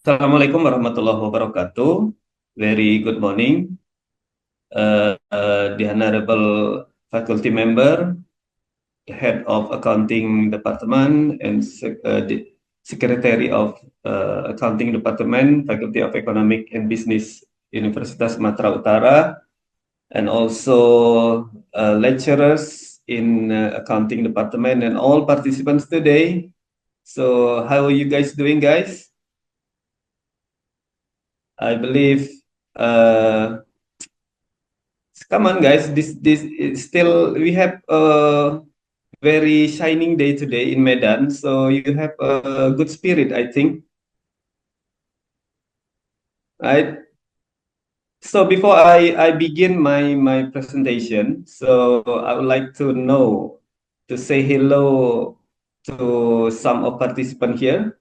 Assalamualaikum warahmatullahi wabarakatuh. Very good morning, the Honorable Faculty Member, the Head of Accounting Department, and the Secretary of Accounting Department, Faculty of Economic and Business, Universitas Sumatera Utara, and also lecturers in Accounting Department and all participants today. So, how are you guys doing, guys? I believe uh, come on, guys. This is still we have a very shining day today in Medan, so you have a good spirit, I think, right? So before I begin my presentation, so I would like to know to say hello to some of participants here.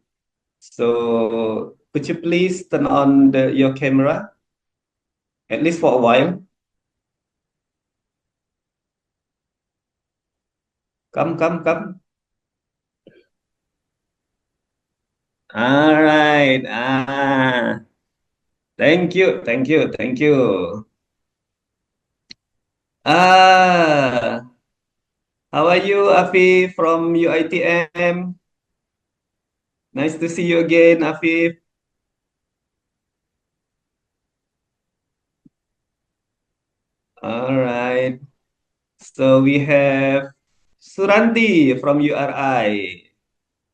So could you please turn on your camera at least for a while? Come, come, come. All right. Thank you, thank you, thank you. Ah, how are you, Afif from UITM? Nice to see you again, Afif. All right. So we have Suranti from URI.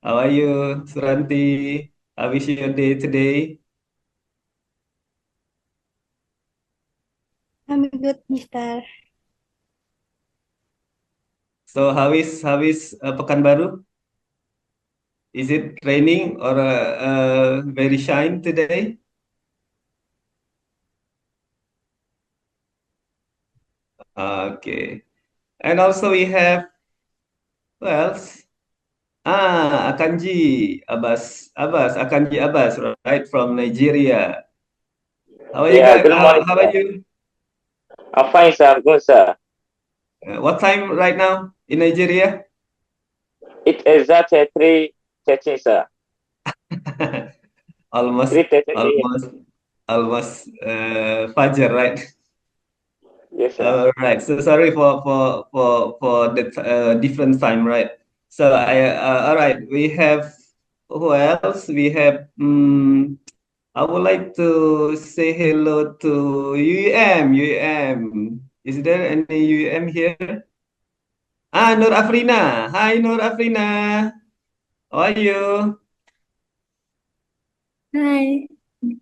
How are you, Suranti? How is your day today? I'm good, Mister. So how is Pekanbaru? Is it raining or very shine today? Okay. And also we have who else? Akanji Abbas, right from Nigeria. How are you Yeah, guys? good morning, How are sir. you? I'm fine, sir. I'm good, sir. What time right now in Nigeria? It's exactly 3:13, sir. almost, 3:13 a.m. almost, almost Fajar, right? Yes, sir. All right. So sorry for the different time, right? So all right. We have who else? We have. I would like to say hello to UM. UM. Is there any UM here? Nur Afrina. Hi, Nur Afrina. How are you? Hi,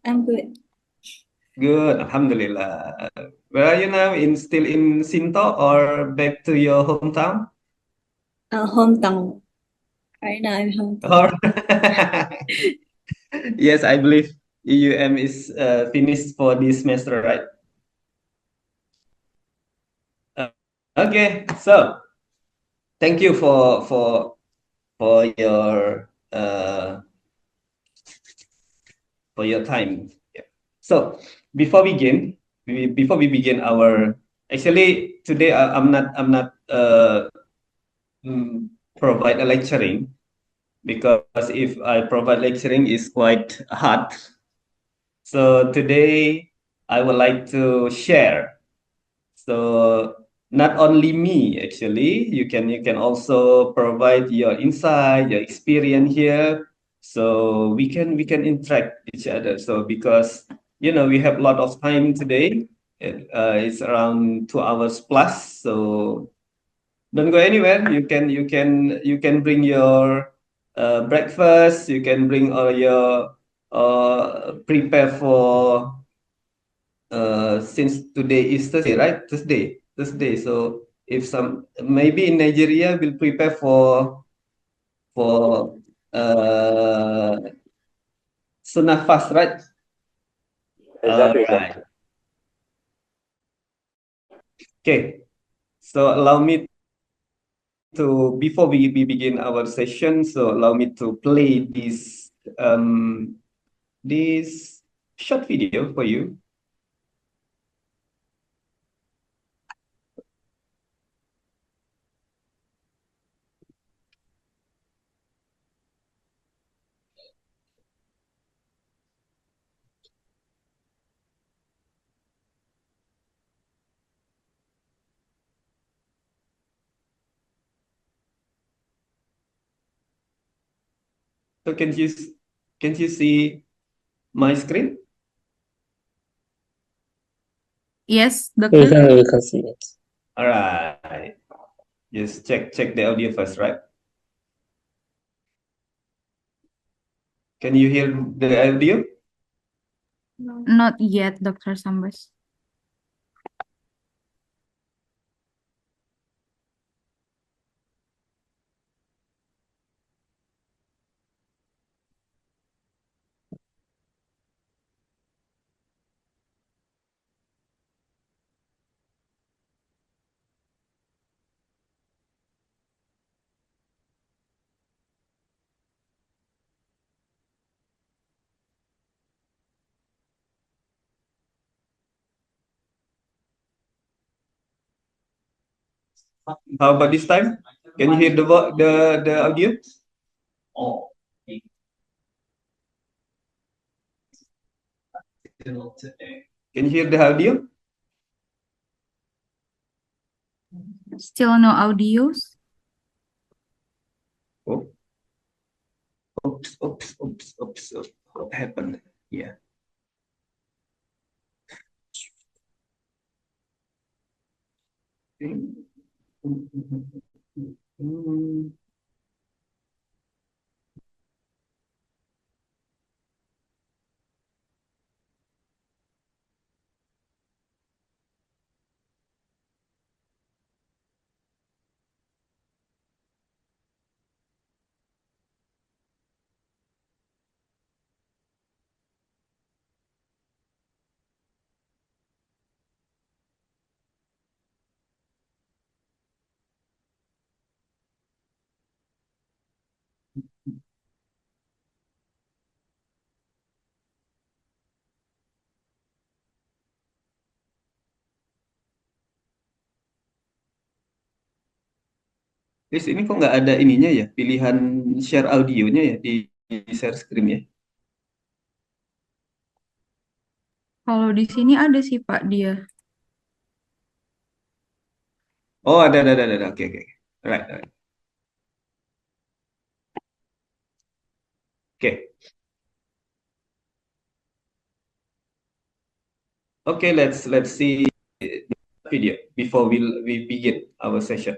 I'm good. Good. Alhamdulillah. Where are you now? Still in Sinto or back to your hometown? Hometown. Right now, I'm hometown. Or yes, I believe UM is finished for this semester, right? Uh, okay. So thank you for your time. Yeah. So before we begin, before we begin our actually today I'm not mm, provide a lecturing because if I provide lecturing is quite hard. So today I would like to share. So not only me actually, you can also provide your insight, your experience here. So we can interact each other. So because we have a lot of time today. It's around 2 hours plus. So don't go anywhere. You can bring your breakfast. You can bring all your prepare for since today is Thursday, right? Thursday. So if some maybe in Nigeria will prepare for uh sunnah fast, right? All Exactly, sir. right. Okay. So allow me to before we begin our session. So allow me to play this short video for you. So can you see my screen? Yes, We Doctor. we can see it. All right. Just check the audio first, right? Can you hear the audio? Not yet, Dr. Sambas. How about this time? Can you hear the audio? Can you hear the audio? Still no audios? Oh. Oops. What happened? Yeah. Terus ini kok nggak ada ininya ya, pilihan share audionya ya di share screen ya? Kalau di sini ada sih Pak dia. Oh, ada. Oke. Right. Oke. Okay, let's see the video before we begin our session.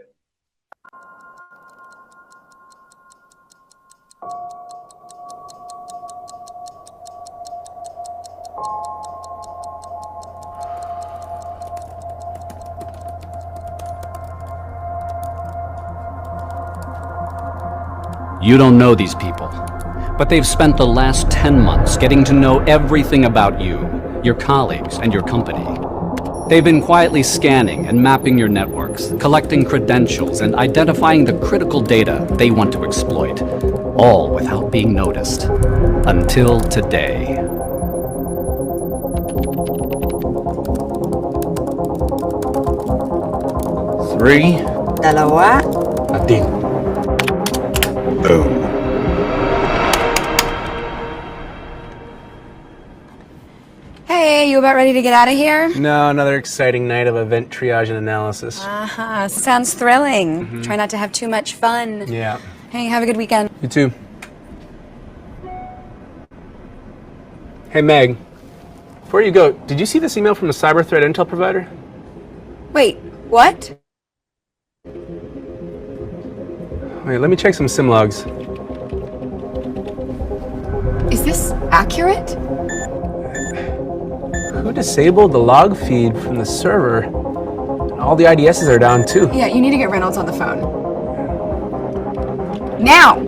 You don't know these people, but they've spent the last 10 months getting to know everything about you, your colleagues, and your company. They've been quietly scanning and mapping your networks, collecting credentials, and identifying the critical data they want to exploit, all without being noticed. Until today. Three. Dalawa. Atin. Boom. Hey, you about ready to get out of here? No, another exciting night of event triage and analysis. Sounds thrilling. Try not to have too much fun. Yeah. Hey, have a good weekend. You too. Hey, Meg. Before you go, did you see this email from the cyber threat intel provider? Wait, what? Wait, let me check some sim logs. Is this accurate? Who disabled the log feed from the server? All the IDSs are down too. Yeah, you need to get Reynolds on the phone. Now!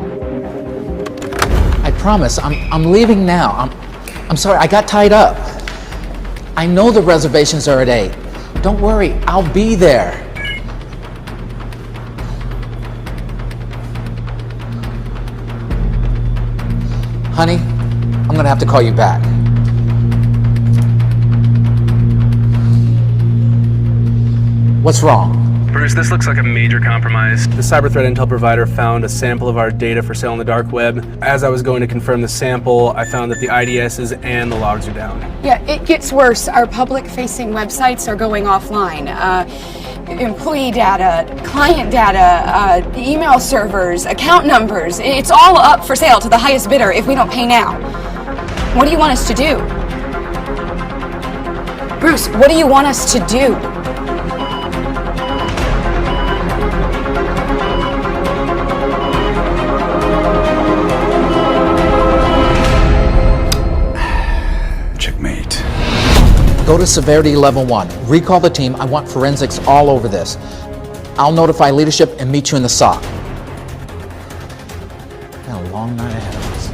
I promise, I'm leaving now. I'm sorry, I got tied up. I know the reservations are at 8. Don't worry, I'll be there. Honey, I'm gonna have to call you back. What's wrong? Bruce, this looks like a major compromise. The cyber threat intel provider found a sample of our data for sale on the dark web. As I was going to confirm the sample, I found that the IDSs and the logs are down. Yeah, it gets worse. Our public-facing websites are going offline. employee data, client data, email servers, account numbers. It's all up for sale to the highest bidder if we don't pay now. What do you want us to do? Bruce, what do you want us to do? Checkmate. Go to severity level 1. Recall the team. I want forensics all over this. I'll notify leadership and meet you in the SOC. Got a long night ahead of us.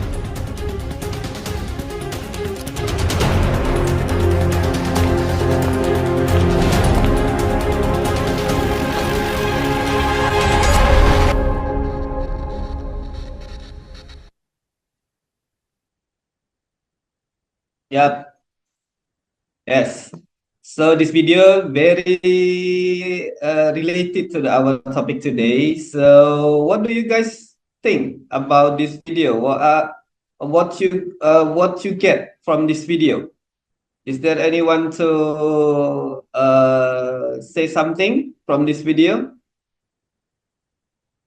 Yep. Yes. So this video very related to our topic today. So what do you guys think about this video? What you get from this video? Is there anyone to say something from this video?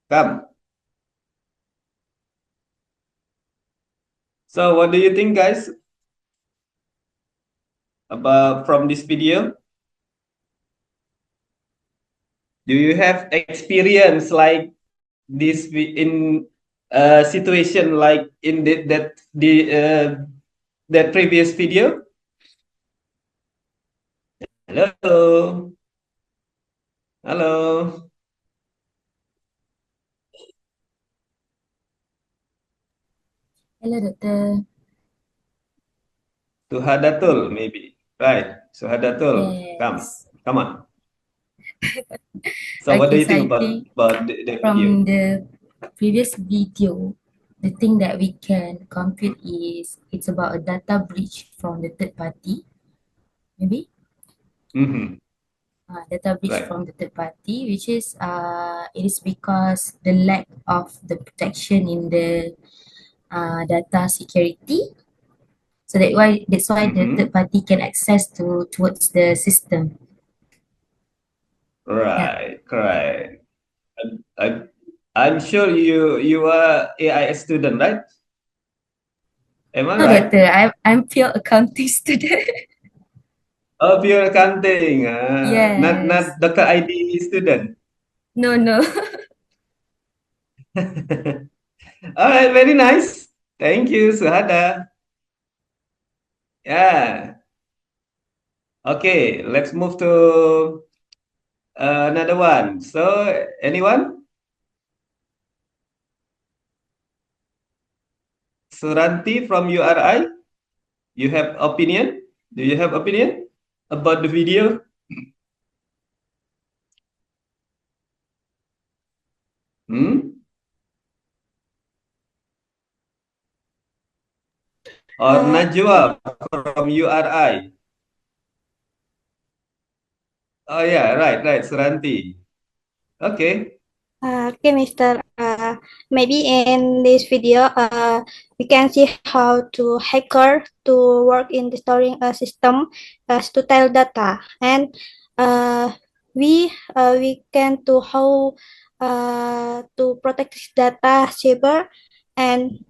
Come. So what do you think, guys, about from this video? Do you have experience like this in a situation like in that previous video? Hello. Hello. Hello, Doctor. Suhadatul, maybe. Right. Suhadatul. Yes. Come on. So what do Okay, you so I think think about the video? from the previous video, the thing that we can compute is it's about a data breach from the third party, maybe? Mm-hmm. Data breach Right. from the third party, which is it is because the lack of the protection in the data security. So that's why the Mm-hmm. third party can access towards the system. Right. Correct. I, I'm sure you are AI student, right? Am I No, right? Doctor, I'm pure accounting student. Oh, pure accounting. Not Yes. Dr. ID student. No, no. All right, very nice. Thank you, Suhada. Yeah. Okay, let's move to another one. So, anyone? Suranti from URI, you have opinion? Do you have opinion about the video? Hmm? Or Najwa from URI? Oh yeah, right, Suranti. Okay. Okay, Mr. Maybe in this video, we can see how to hacker to work in the storing a system to tell data, and we can to how to protect this data saber, and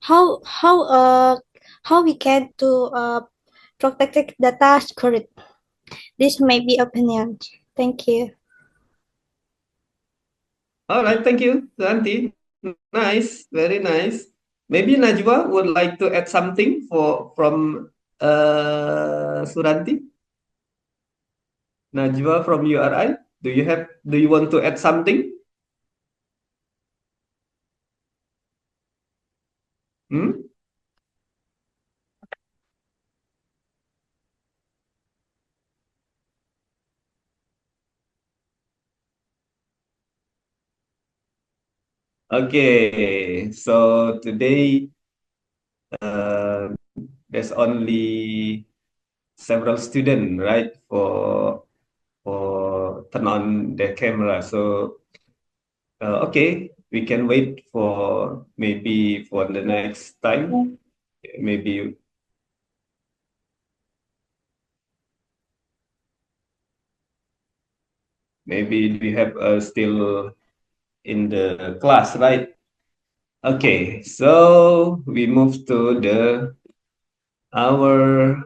how how uh how we can to protect the data security. This may be opinion. Thank you. All right, thank you, Suranti. Nice, very nice. Maybe Najwa would like to add something from Suranti. Najwa from URI, do you want to add something? Hmm? Okay, so today there's only several students, right, for turn on their camera. So okay, we can wait for maybe for the next time. Maybe Maybe we have still in the class, right? Okay, so we move to our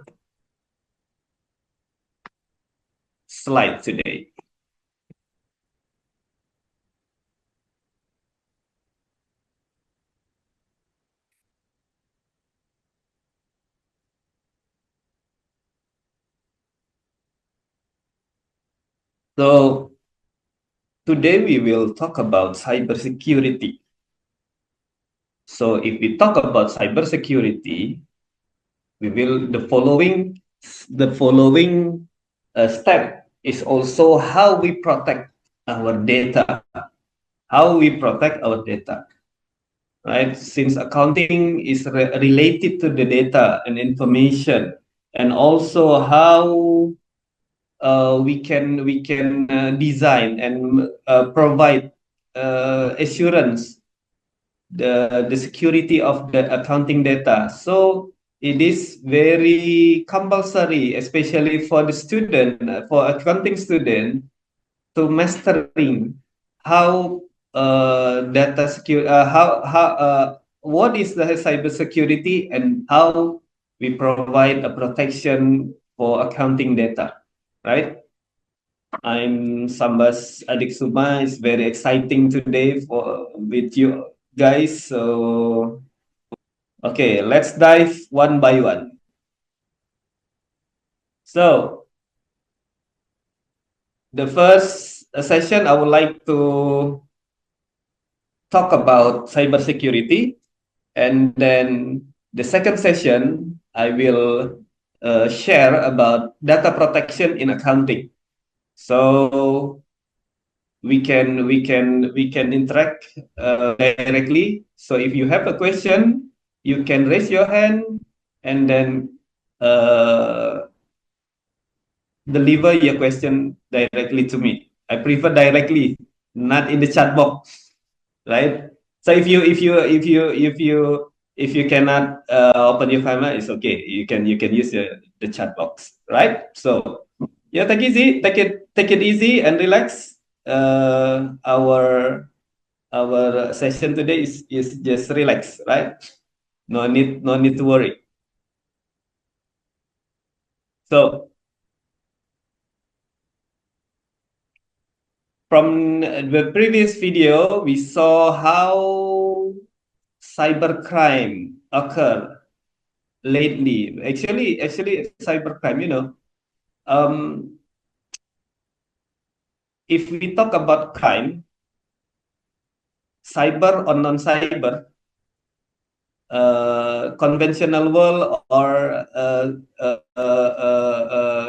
slide today. So today we will talk about cybersecurity. So if we talk about cybersecurity, we will the following step is also how we protect our data, how we protect our data, right? Since accounting is related to the data and information, and also how we can design and provide assurance the security of the accounting data. So it is very compulsory, especially for the student, for accounting student, to mastering how data secure, how what is the cyber security and how we provide a protection for accounting data, right? I'm Sambas Ade Kesuma. It's very exciting today for with you guys. So okay, let's dive one by one. So the first session, I would like to talk about cybersecurity, and then the second session, I will share about data protection in accounting. So we can interact directly. So if you have a question, you can raise your hand and then deliver your question directly to me. I prefer directly, not in the chat box, right? So if you cannot open your camera, it's okay. You can use the chat box, right? So yeah, take it easy and relax. Our session today is just relax, right? No need to worry. So from the previous video, we saw how cybercrime occur lately. Actually, cybercrime. If we talk about crime, cyber or non-cyber, conventional world or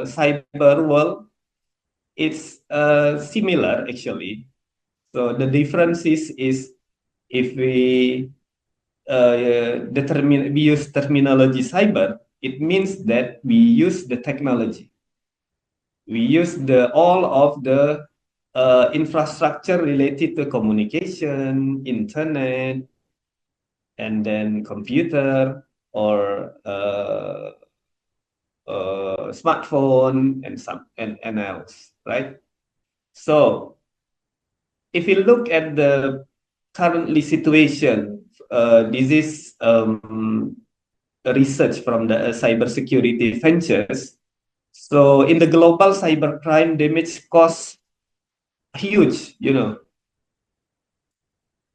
cyber world, it's similar actually. So the difference is if we we use terminology cyber, it means that we use the technology. We use all of the infrastructure related to communication, internet, and then computer or smartphone and else, right? So if you look at the currently situation, this is research from the cybersecurity ventures. So in the global cybercrime damage cost huge,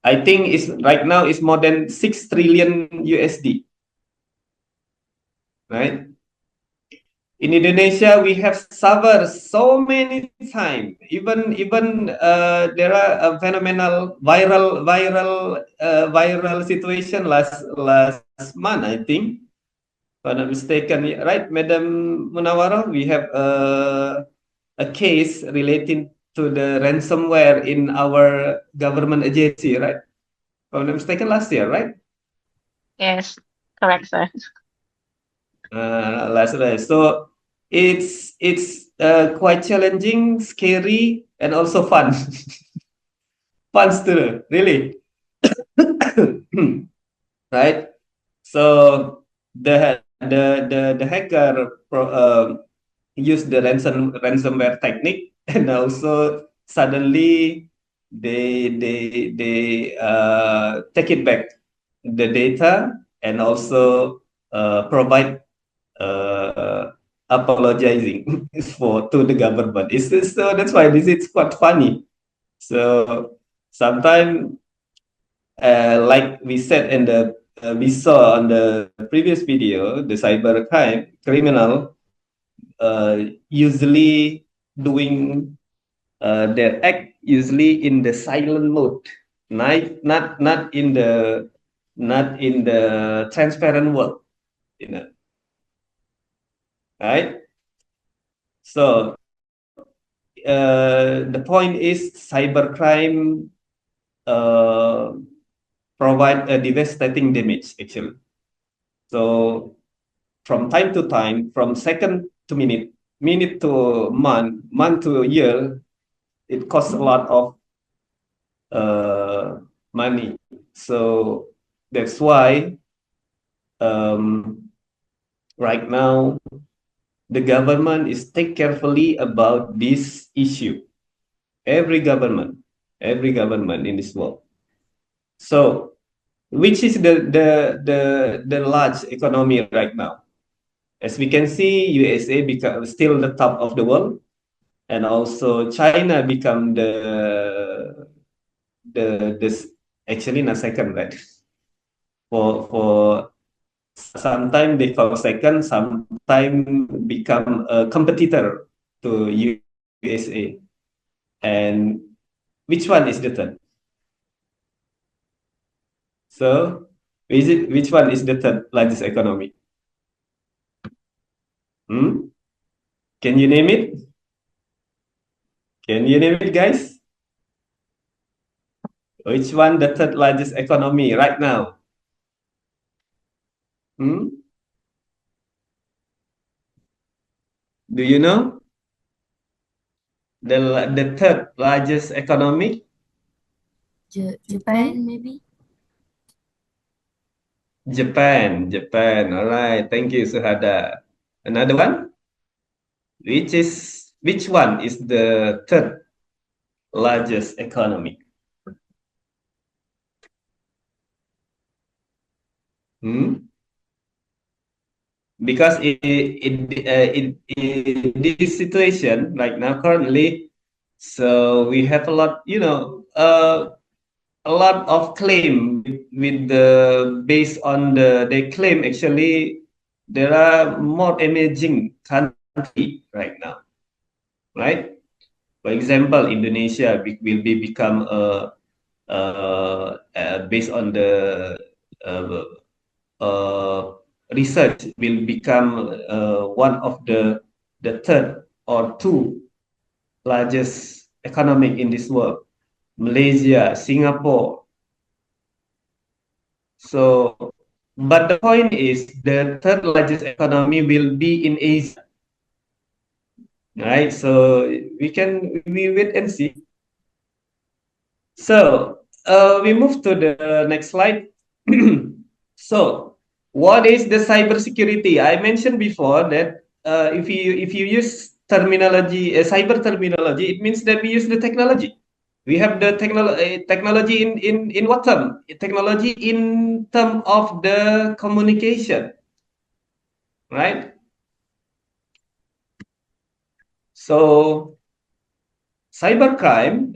I think it's right now is more than 6 trillion USD, right? In Indonesia, we have suffered so many times. Even there are a phenomenal viral situation last month, I think, if I'm not mistaken, right, Madam Munawara? We have a case relating to the ransomware in our government agency, right? If I'm not mistaken, last year, right? Yes, correct, sir. Last year. So it's quite challenging, scary, and also fun. Fun still, really. Right? So the hacker use the ransomware technique and also suddenly they take it back the data and also provide apologizing for to the government. So that's why this is quite funny. So sometimes, like we said in the we saw on the previous video, the cybercrime criminal usually doing their act usually in the silent mode, not in the transparent world, you know, right? So the point is cybercrime uh, provide a devastating damage actually. So from time to time, from second to minute, minute to month, month to year, it costs a lot of money. So that's why right now the government is take carefully about this issue. Every government in this world. So which is the large economy right now? As we can see, USA become still the top of the world, and also China become the this actually not second, right? For sometimes they come second, sometimes become a competitor to USA. And which one is the third? So which one is the third largest economy? Hmm? Can you name it? Can you name it, guys? Which one the third largest economy right now? Hmm? Do you know the third largest economy? Japan, maybe? Japan. All right. Thank you, Suhada. Another one? Which one is the third largest economy? Hmm? Because in this situation right now currently, so we have a lot, a lot of claim with the based on they claim actually there are more emerging country right now, right? For example, Indonesia will be become based on the uh, research will become one of the third or two largest economic in this world. Malaysia, Singapore. So, but the point is the third largest economy will be in Asia, right? So we wait and see. So we move to the next slide. So what is the cybersecurity? I mentioned before that if you use terminology, cyber terminology, it means that we use the technology. We have the technology in what term? Technology in term of the communication, right? So cybercrime,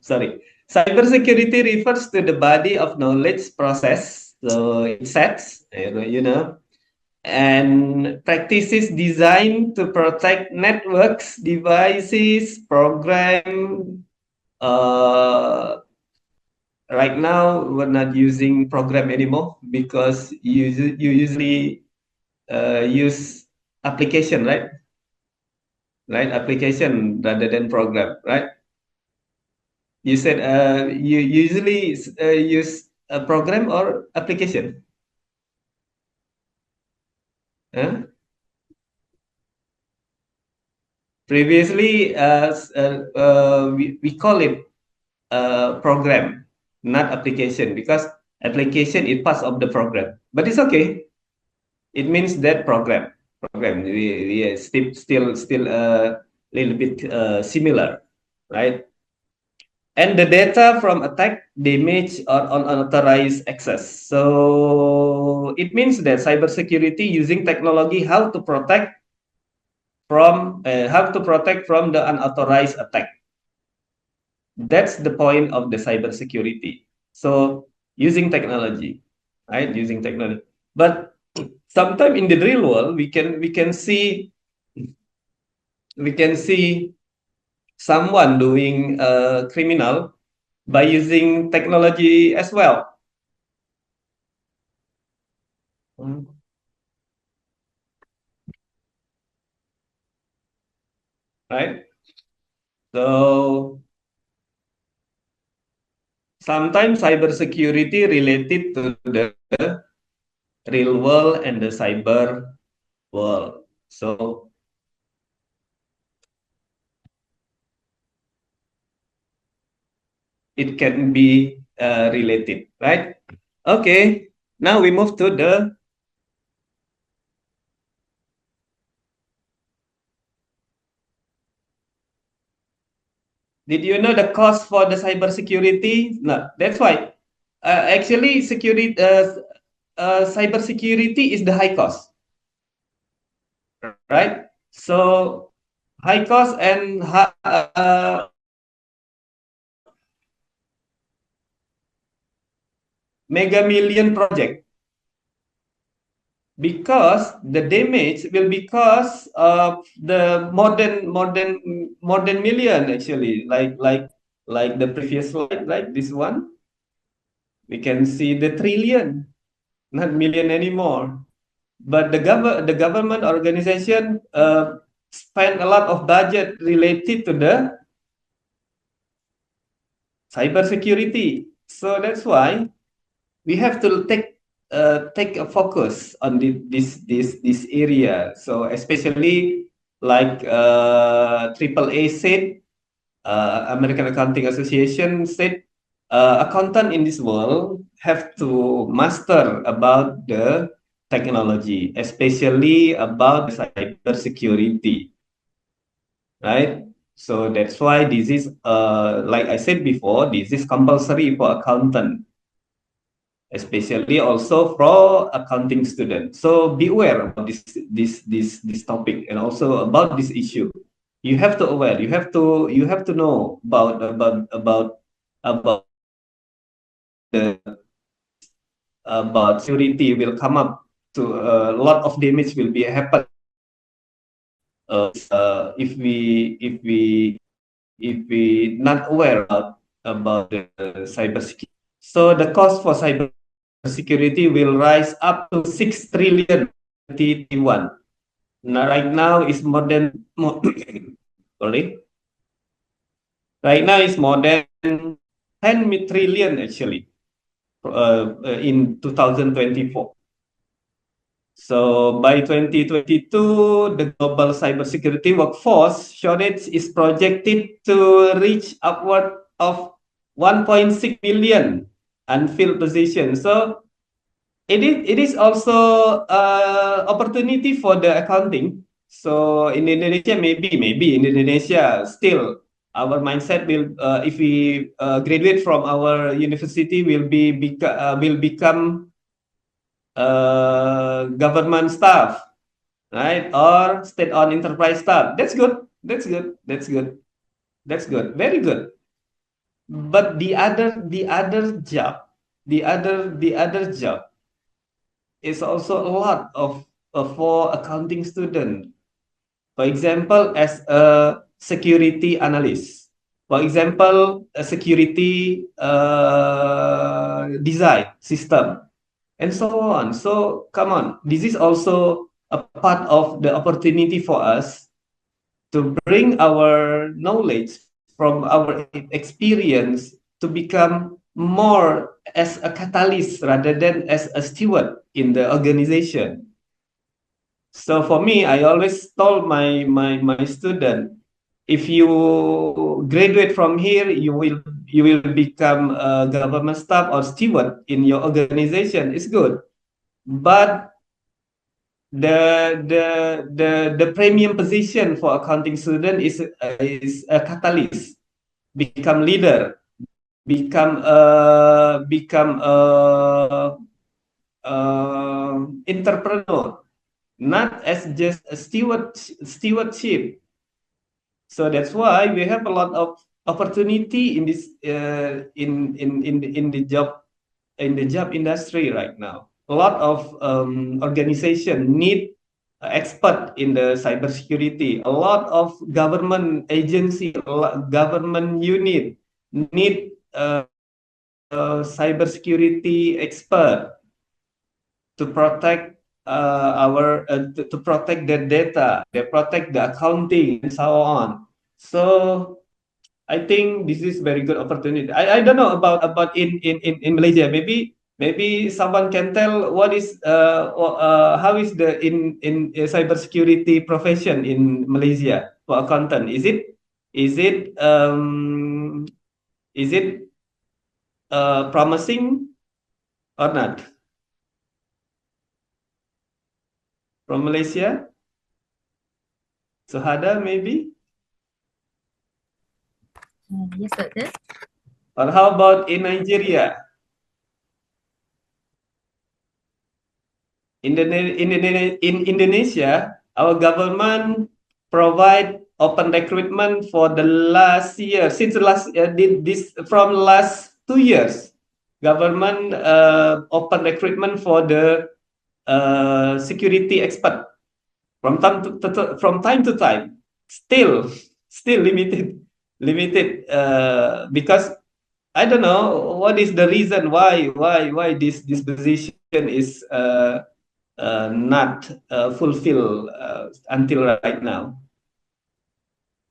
sorry. Cybersecurity refers to the body of knowledge process. So it sets, and practices designed to protect networks, devices, program. Right now, we're not using program anymore because you usually use application, right? Right, application rather than program, right? You said you usually use a program or application. Huh? Previously, we call it program, not application, because application is part of the program. But it's okay. It means that program. We still a little bit similar. right? And the data from attack, damage, or unauthorized access. So it means that cybersecurity using technology how to protect from the unauthorized attack. That's the point of the cybersecurity. So using technology, right? Using technology. But sometimes in the real world, we can see someone doing criminal by using technology as well. Right? So sometimes cybersecurity related to the real world and the cyber world. So it can be related, right? Okay, now we move to the. Did you know the cost for the cybersecurity? No, that's why. Actually, cybersecurity is the high cost, right? So high cost and mega million project, because the damage will because of the more than million, actually, like the previous slide, like this one. We can see the trillion, not million anymore. But the government organization spend a lot of budget related to the cybersecurity. So that's why we have to take a focus on this area. So especially like AAA said, American Accounting Association said, accountant in this world have to master about the technology, especially about the cybersecurity, right? So that's why this is, like I said before, this is compulsory for accountant, especially also for accounting students. So be aware about this topic and also about this issue. You have to aware. You have to know about the about security will come up to a lot of damage will be happen if we not aware about the cybersecurity. So the cost for cybersecurity will rise up to 6 trillion 2021. Now, right now is sorry. Right now is more than 10 trillion, actually, in 2024. So by 2022, the global cybersecurity workforce shortage is projected to reach upward of 1.6 million unfilled positions. So it is also opportunity for the accounting. So in Indonesia, maybe in Indonesia still our mindset will, if we graduate from our university, will become government staff, right? Or state-owned enterprise staff. That's good. That's good. That's good. That's good. Very good. But the other job, the other job is also a lot of for accounting student. For example, as a security analyst. For example, a security design system, and so on. So come on, this is also a part of the opportunity for us to bring our knowledge from our experience to become more as a catalyst rather than as a steward in the organization. So for me, I always told my student, if you graduate from here, you will become a government staff or steward in your organization. It's good, but the premium position for accounting student is a catalyst. become leader, become entrepreneur, not as just a stewardship. So that's why we have a lot of opportunity in this in the job industry right now. A lot of organization need expert in the cybersecurity. A lot of government agency, government unit need cybersecurity expert to protect to protect their data, they protect the accounting and so on. So I think this is very good opportunity. I don't know about in Malaysia. Maybe someone can tell what is how is the in cybersecurity profession in Malaysia for accountant? Is it um is it promising or not from Malaysia? Suhada maybe, Yes, doctor. or how about in Nigeria? In Indonesia, our government provide open recruitment for the last year. Since the last did this from last 2 years, government open recruitment for the security expert from time to time. Still limited because I don't know what is the reason why this position is not fulfilled until right now.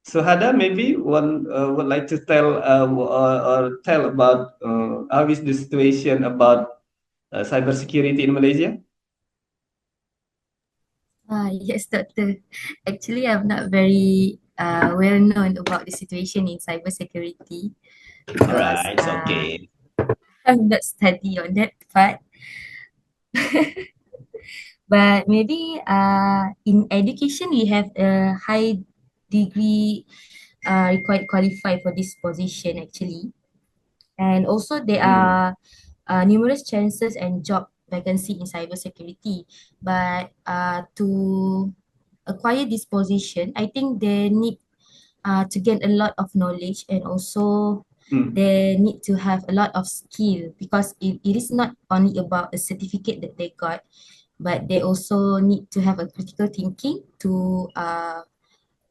So Hada, maybe one would like to tell or tell about how is the situation about cybersecurity in Malaysia? Yes, doctor. Actually, I'm not very well known about the situation in cybersecurity All because right, it's okay. I'm not study on that part. But maybe in education we have a high degree required qualify for this position actually. And also there are numerous chances and job vacancy in cybersecurity. But to acquire this position, I think they need to gain a lot of knowledge and also they need to have a lot of skill because it is not only about a certificate that they got, but they also need to have a critical thinking to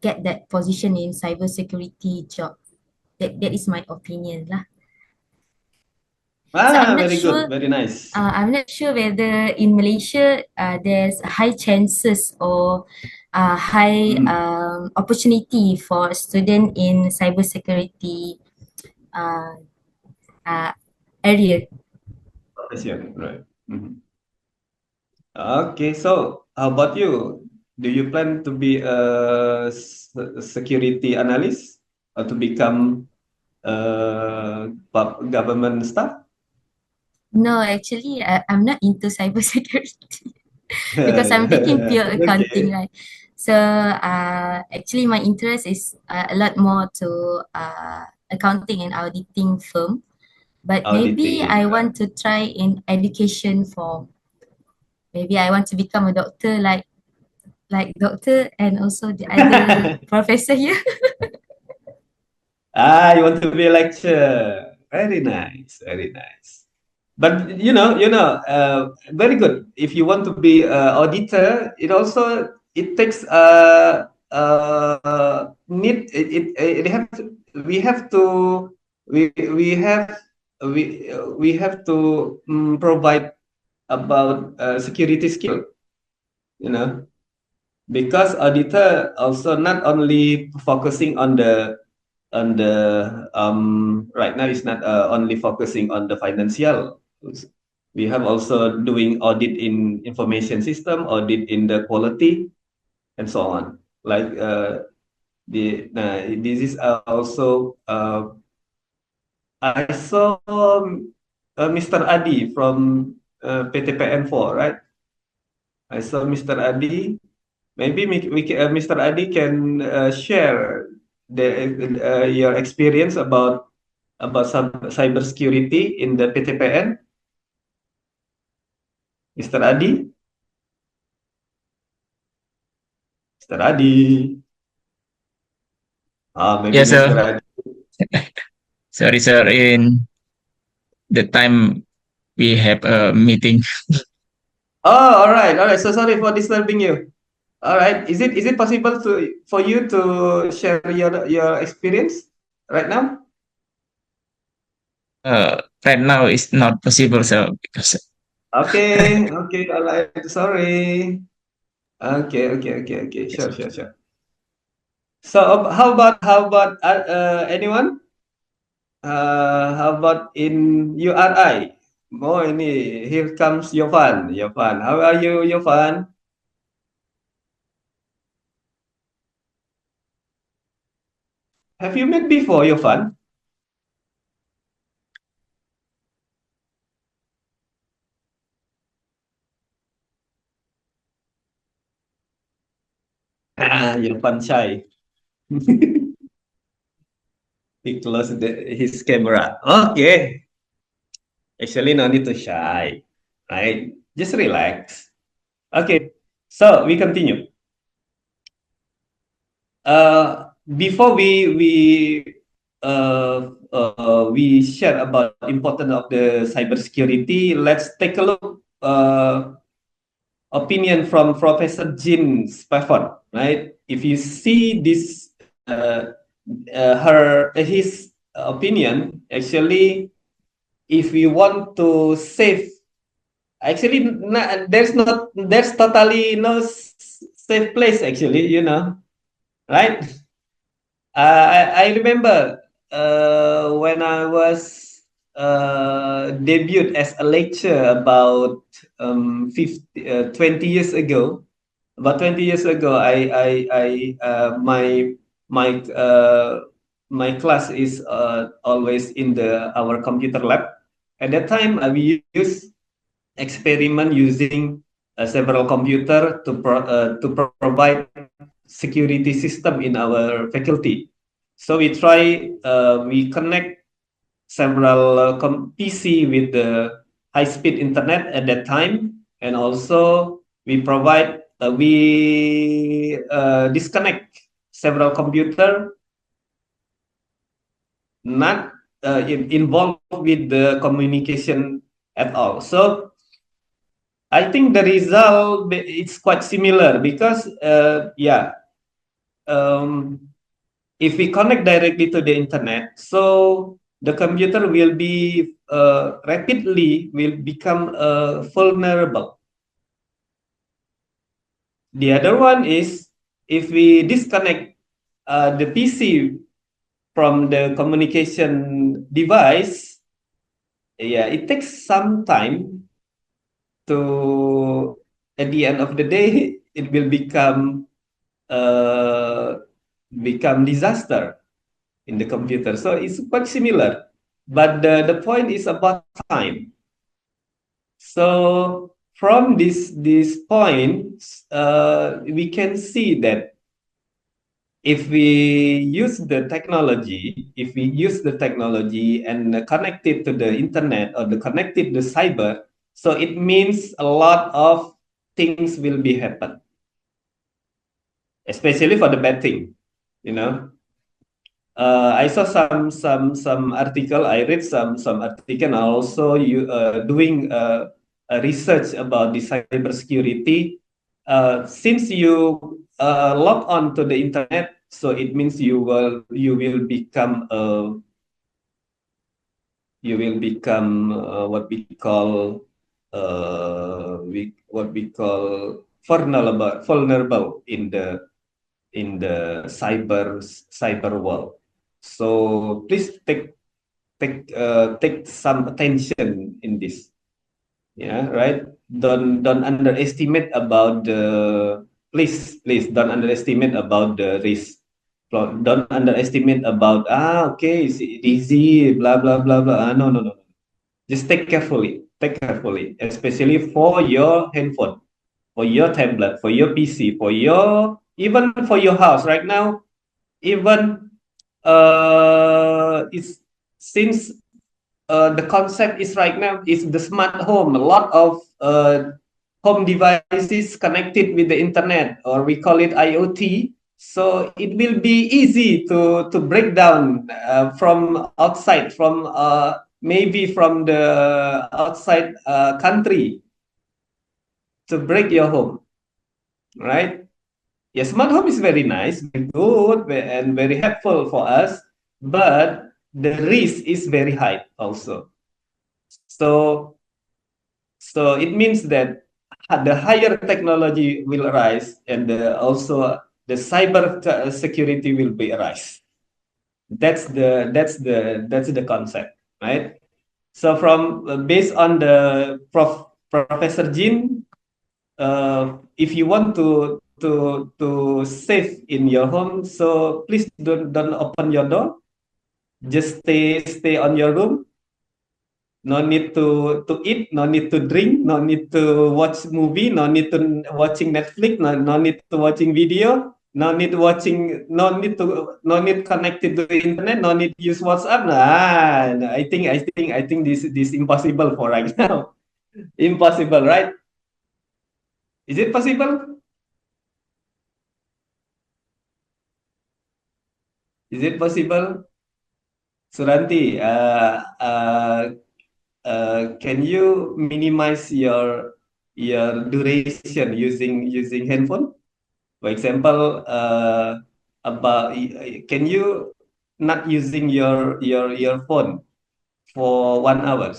get that position in cybersecurity job. That is my opinion lah. So I'm not Very sure. good, very nice. I'm not sure whether in Malaysia there's high chances or high opportunity for a student in cybersecurity uh, area. Profession, right. Mhm. Okay, so how about you? Do you plan to be a security analyst or to become government staff? No, actually, I'm not into cybersecurity because I'm taking pure accounting, Okay, right? So, actually, my interest is a lot more to accounting and auditing firm. But maybe auditing, I right. want to try in education form. Maybe I want to become a doctor, like doctor and also the other professor here. You want to be a lecturer. Very nice, very nice. But very good. If you want to be auditor, it takes need it have to, we have to we have we have to provide about security skill, you know, because auditor also not only focusing on the right now it's not only focusing on the financial. We have also doing audit in information system, audit in the quality, and so on. Like this is also I saw Mr. Adi from PTPN4, right? I saw Mr. Adi. Maybe Mr. Adi can share your experience about cybersecurity in the PTPN, Mr. Adi? Mr. Adi. Maybe Yes, Mr. sir. Adi. Sorry, sir. In the time we have a meeting. Oh, all right, all right. So sorry for disturbing you. All right. Is it possible for you to share your experience right now? Right now it's not possible, sir, because Okay, okay, all right. Sorry. Okay. Sure. So anyone? How about in URI? Oh, ini here comes Yovan. Yovan, how are you, Yovan? Have you met before, Yovan? Yovan shy. He closed his camera. Okay. Actually, no need to shy, right? Just relax. Okay. So we continue. Before we share about importance of the cybersecurity, let's take a look opinion from Professor Jean Spafford, right? If you see this, his opinion, actually, if we want to save, actually, there's totally no safe place, actually, right? I remember when I was debuted as a lecturer about 20 years ago. About 20 years ago, my class is always in our computer lab. At that time, we use experiment using several computer to provide security system in our faculty. So we connect several PC with the high-speed internet at that time, and also we disconnect several computer not involved with the communication at all. So I think the result it's quite similar because if we connect directly to the internet, so the computer will be rapidly will become vulnerable. The other one is if we disconnect the PC from the communication device, it takes some time to, at the end of the day, it will become disaster in the computer. So it's quite similar, but the point is about time. So from this point, we can see that if we use the technology, and connect it to the internet or connect it to cyber, so it means a lot of things will be happen, especially for the bad thing, you know. I saw some article. I read some article. And also, you doing a research about the cybersecurity. Since you log on to the internet, so it means what we call vulnerable in the cyber world. So please take some attention in this. Yeah, right. Don't underestimate about the please don't underestimate about the risk. Don't underestimate about okay, it's easy, blah blah blah blah. No. Just take carefully. Take carefully, especially for your handphone, for your tablet, for your PC, even for your house right now. Even it's since the concept is right now is the smart home. A lot of home devices connected with the internet, or we call it IoT. So it will be easy to break down from outside, from maybe from the outside country, to break your home, right? Yeah, smart home is very nice, very good, and very helpful for us, but the risk is very high also. So, so it means that the higher technology will rise, and also the cyber security will be rise. That's the concept, right? So from based on the Professor Jin, if you want to save in your home, so please don't open your door. Just stay on your room. No need to eat, no need to drink, no need to watch movie, no need to watching Netflix, no need to watching video, no need connected to the internet, no need use WhatsApp. Nah, no, I think this impossible for right now. Impossible, right? Is it possible? Is it possible? Suranti, can you minimize your duration using handphone? For example, can you not using your phone for 1 hour?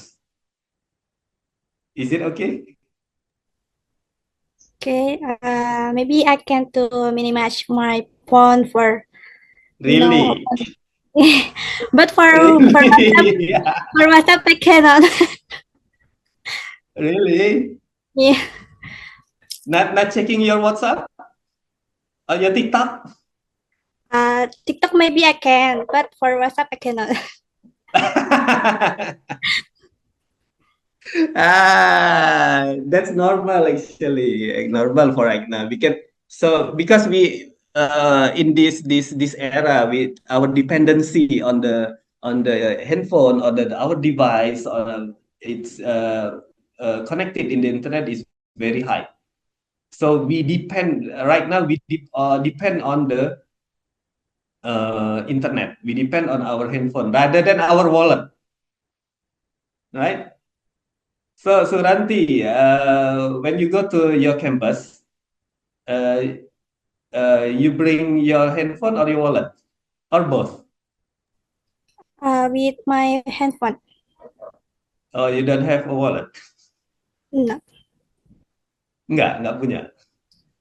Is it okay? Okay, maybe I can to minimize my phone for Really? but Really? for WhatsApp I cannot. Really? Yeah. Not checking your WhatsApp or your TikTok? TikTok maybe I can, but for WhatsApp I cannot. That's normal actually, normal for right now, because we in this era, with our dependency on the handphone, or our device, or it's connected in the internet is very high. So we depend right now. Depend on the internet. We depend on our handphone rather than our wallet, right? So Ranti, when you go to your campus, uh, you bring your handphone or your wallet, or both? With my handphone. Oh, you don't have a wallet? No. Nggak punya.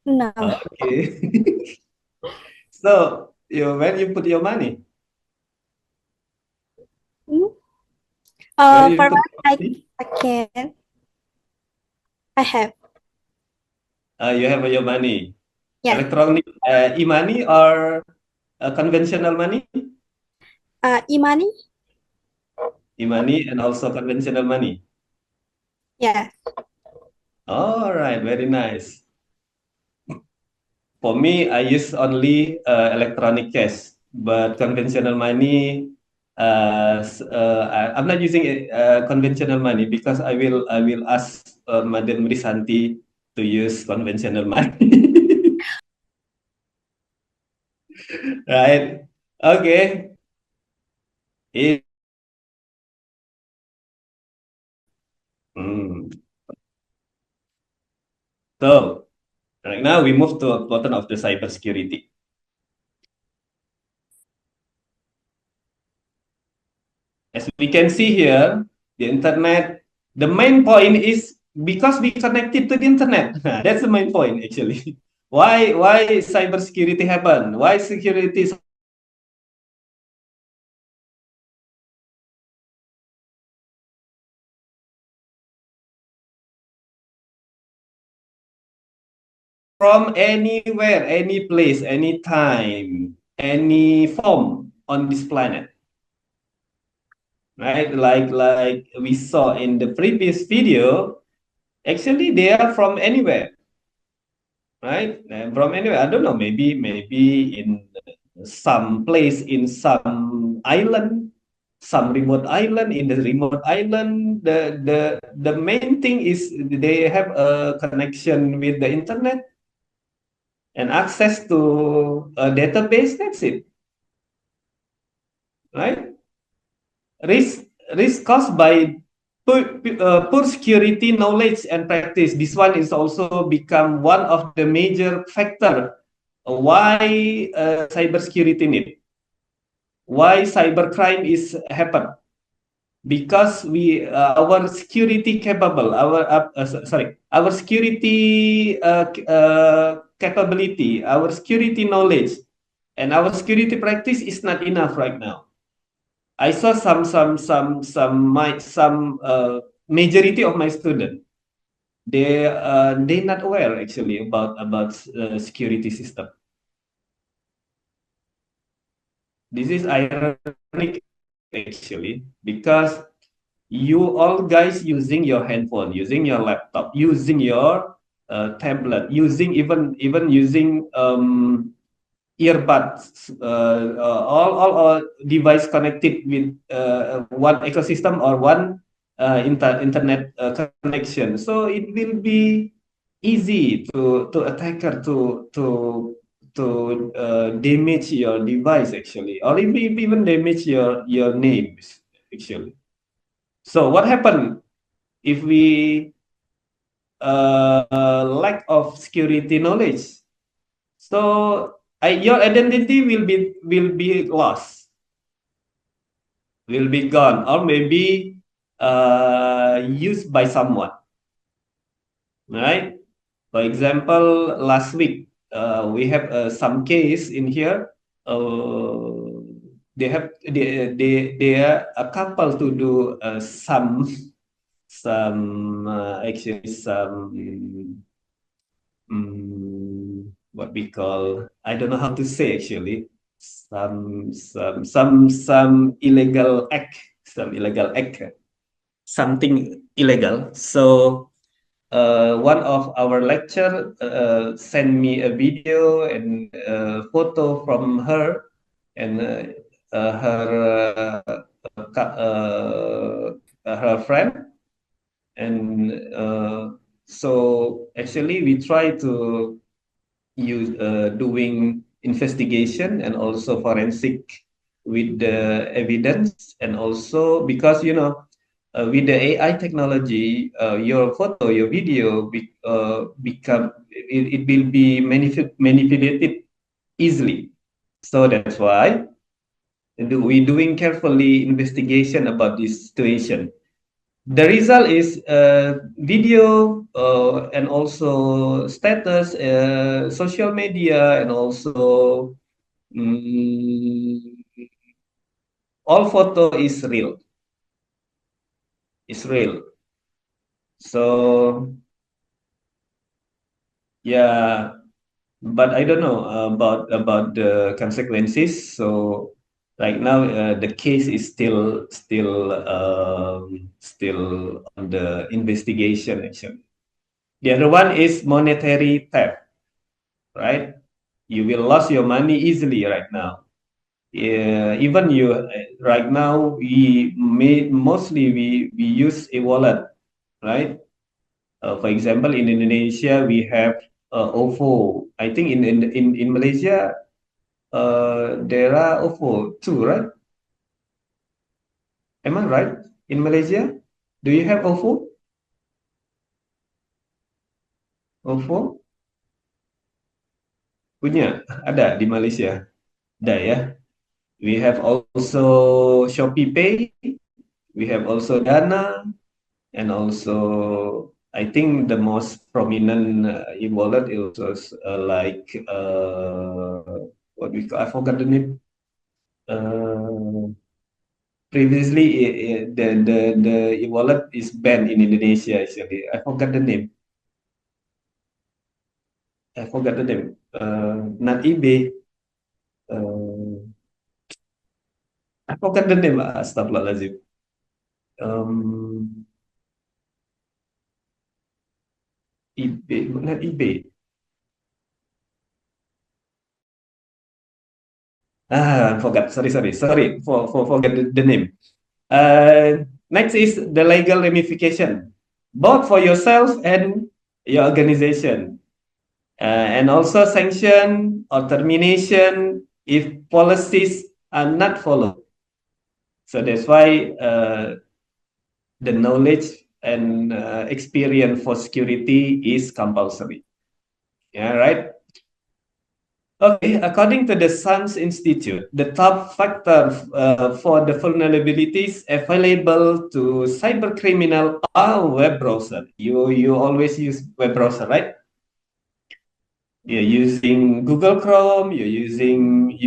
No. Okay. So when you put your money? Where you For put what your money? I can. I have. You have your money. Yeah. Electronic e-money or conventional money? E-money. E-money and also conventional money. Yeah. All right, very nice. For me, I use only electronic cash, but conventional money. I'm not using conventional money because I will ask Madam Risanti to use conventional money. Right? Okay. It, mm. So right now we move to a button of the cybersecurity. As we can see here, the internet, the main point is because we connected to the internet. That's the main point actually. Why cybersecurity happen? Why security is from anywhere, any place, any time, any form on this planet. Right? Like we saw in the previous video, actually they are from anywhere. Right? And from anywhere. I don't know, maybe in some place in some island, some remote island. In the remote island, the main thing is they have a connection with the internet and access to a database. That's it, right? Risk risk caused by poor security knowledge and practice. This one is also become one of the major factor why cybersecurity need, why cybercrime is happen, because we our security capable, our security capability, our security knowledge, and our security practice is not enough right now. I saw some majority of my students, they not aware actually about security system. This is ironic actually, because you all guys using your handphone, using your laptop, using your tablet, using even using earbuds, all device connected with one ecosystem or one internet connection. So it will be easy to attacker to damage your device actually, or even damage your names actually. So what happened if we lack of security knowledge? So your identity will be lost, will be gone, or maybe used by someone, right? For example, last week we have some case in here. They are a couple to do actually some what we call, I don't know how to say actually, some illegal act, something illegal. So one of our lecturer sent me a video and a photo from her and her friend, and so actually we try to use doing investigation and also forensic with the evidence, and also because with the AI technology, your photo, your video become it will be manipulated easily. So that's why we doing carefully investigation about this situation. The result is video and also status, social media, and also mm, all photo is real. So yeah, but I don't know about the consequences. So right now the case is still on the investigation actually. The other one is monetary theft, right? You will lose your money easily right now. Even you right now we use a wallet, right? For example, in Indonesia we have OVO. I think in Malaysia there are OVO too, right? Am I right? In Malaysia, do you have OVO? OVO punya ada di Malaysia, ada ya. We have also Shopee Pay, we have also Dana, and also I think the most prominent e-wallet is also, like what we call, I forgot the name. Previously, the e-wallet is banned in Indonesia. Actually, I forgot the name. Not eBay. I forgot the name. Astaghfirullahaladzim. Um, eBay, not eBay. I forgot. Sorry for forget the name. Next is the legal ramification, both for yourself and your organization, and also sanction or termination if policies are not followed. So that's why the knowledge and experience for security is compulsory. Yeah, right. Okay, according to the SANS Institute, the top factor for the vulnerabilities available to cyber criminal are web browser. You always use web browser, right? You're using Google Chrome. You using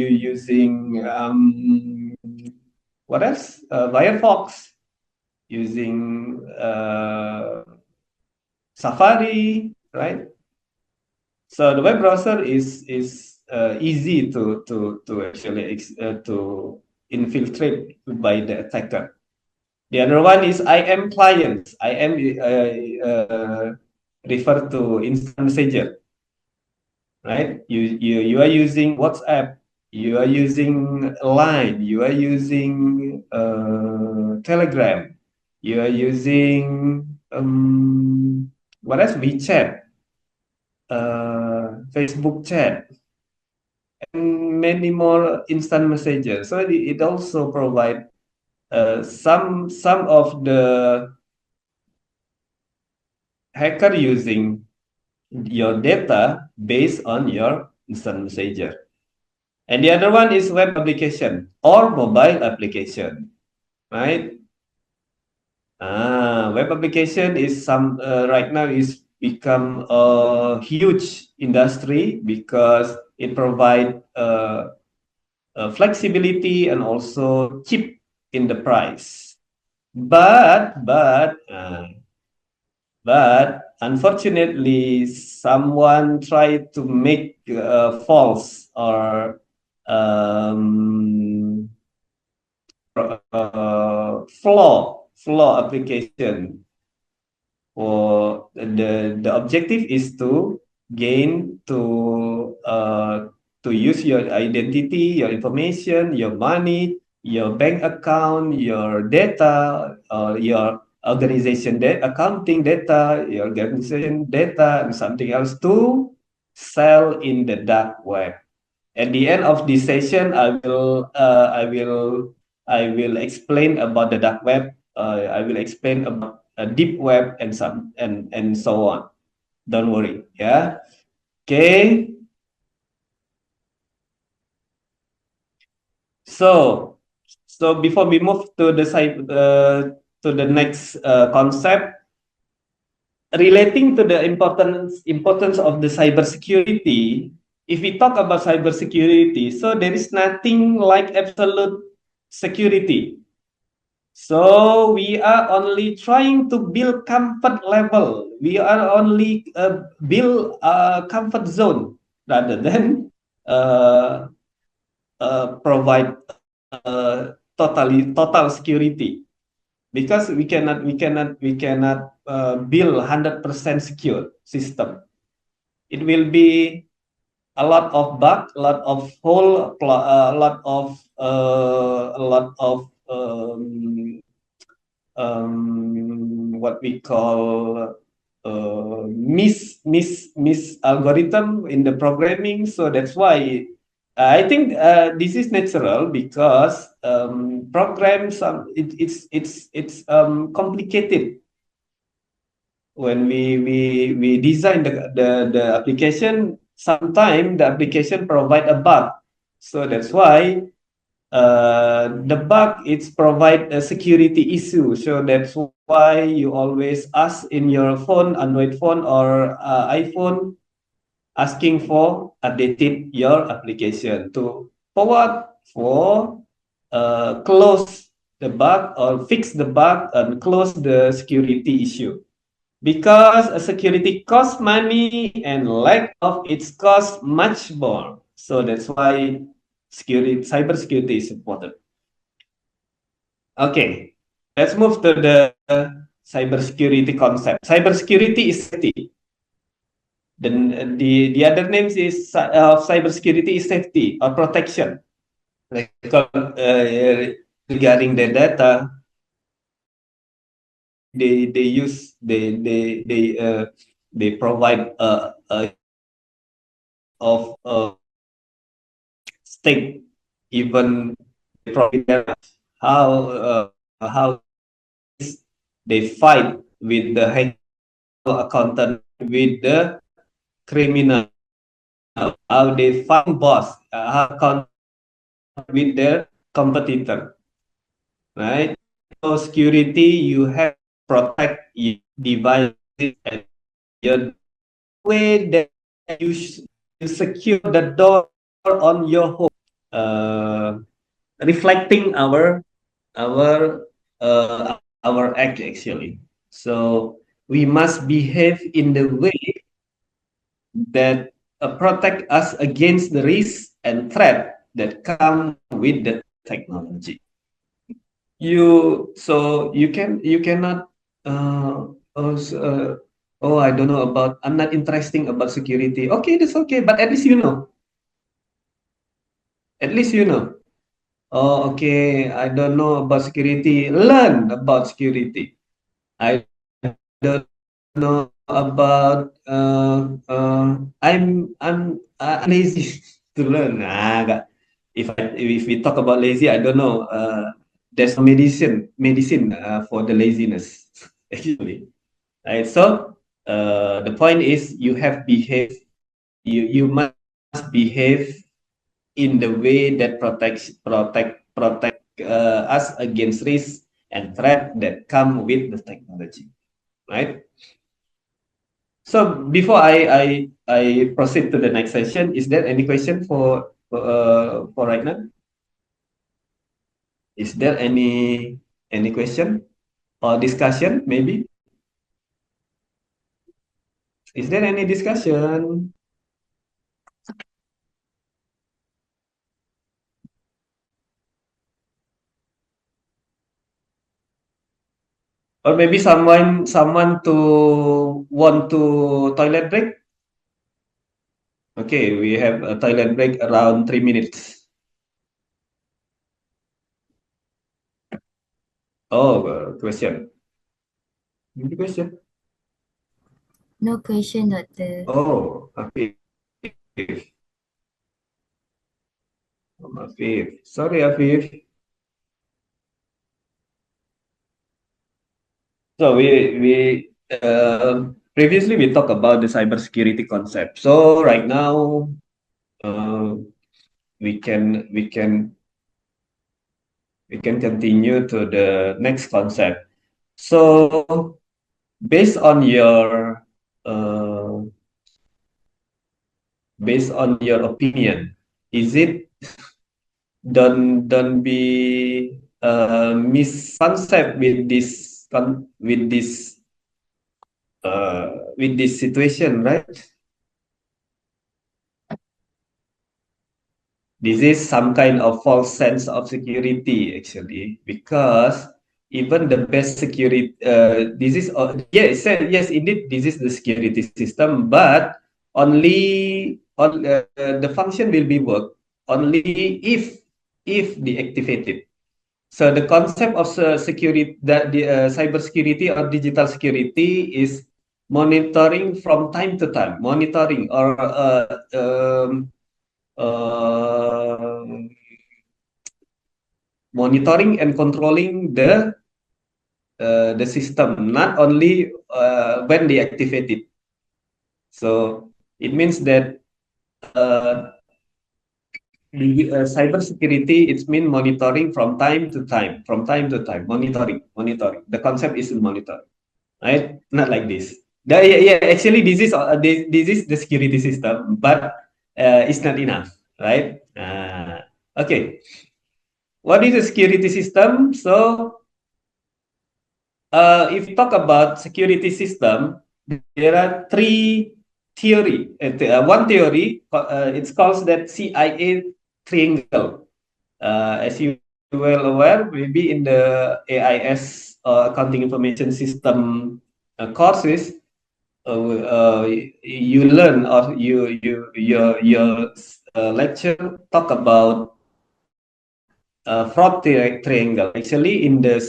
what else? Firefox. Using Safari, right? So the web browser is easy to actually to infiltrate by the attacker. The other one is IM clients. IM refer to instant messenger, right? You are using WhatsApp. You are using Line. You are using Telegram. You are using what else? WeChat, Facebook chat, and many more instant messages. So it also provide some of the hacker using your data based on your instant messenger. And the other one is web application or mobile application, right? Web application is right now is become a huge industry because it provide flexibility and also cheap in the price. But unfortunately, someone tried to make false or flaw application. For the objective is to gain to use your identity, your information, your money, your bank account, your data, your organization accounting data, your organization data, and something else to sell in the dark web. At the end of this session, I will explain about the dark web. I will explain about deep web and so on. Don't worry, yeah. Okay. So before we move to the next concept relating to the importance of the cybersecurity. If we talk about cybersecurity, so there is nothing like absolute security. So we are only trying to build comfort level. We are only build a comfort zone rather than provide total security, because we cannot build 100% secure system. It will be a lot of bug, a lot of hole, a lot of what we call miss algorithm in the programming. So that's why I think this is natural, because programs it's complicated when we design the application. Sometimes the application provide a bug, so that's why the bug it's provide a security issue. So that's why you always ask in your phone, Android phone or iPhone, asking for updated your application to forward for close the bug or fix the bug and close the security issue, because a security costs money and lack of its cost much more. So that's why cybersecurity is important. Okay, let's move to the cybersecurity concept. Cybersecurity is safety. The other names is cybersecurity is safety or protection. regarding the data, they use they provide a of stake, even they provide how they fight with the accountant, with the criminal, how they find boss, how account with their competitor, right? So security, you have to protect your devices and your way that you secure the door on your home, uh, reflecting our our act actually. So we must behave in the way that protect us against the risk and threat that come with the technology. You cannot oh, oh, I don't know about, I'm not interesting about security. Okay, that's okay, but at least you know. At least you know. Oh, okay, I don't know about security. Learn about security. I don't know about I'm lazy to learn. If we talk about lazy, I don't know. There's no medicine for the laziness actually. Right. So the point is you have behave. You must behave in the way that protect us against risk and threat that come with the technology, right? So before I proceed to the next session, is there any question for right now? Is there any question or discussion maybe? Is there any discussion? Or maybe someone to want to toilet break? Okay, we have a toilet break around 3 minutes. Oh, question. Any question? No question, Doctor. Oh, Afif. Afif. Sorry, Afif. So previously we talked about the cybersecurity concept. So right now, uh, we can we can we can continue to the next concept. So uh, based on your opinion, is it, don't be misconcept with this situation, right? This is some kind of false sense of security actually, because even the best security, this is yes, yes, indeed, this is the security system, but only on the function will be work only if deactivated. So the concept of security, that the cyber security or digital security is monitoring from time to time, monitoring or uh, monitoring and controlling the system, not only when they activate it. So it means that the cyber security, it's mean monitoring from time to time, monitoring. The concept is monitoring, right? Not like this. Yeah, actually, this is the security system, but it's not enough, right? Okay. What is a security system? So, if we talk about security system, there are three theory. One theory, it's called that CIA triangle. As you well aware, maybe in the AIS, accounting information system courses, you learn, or your lecture talk about fraud triangle. Actually, in the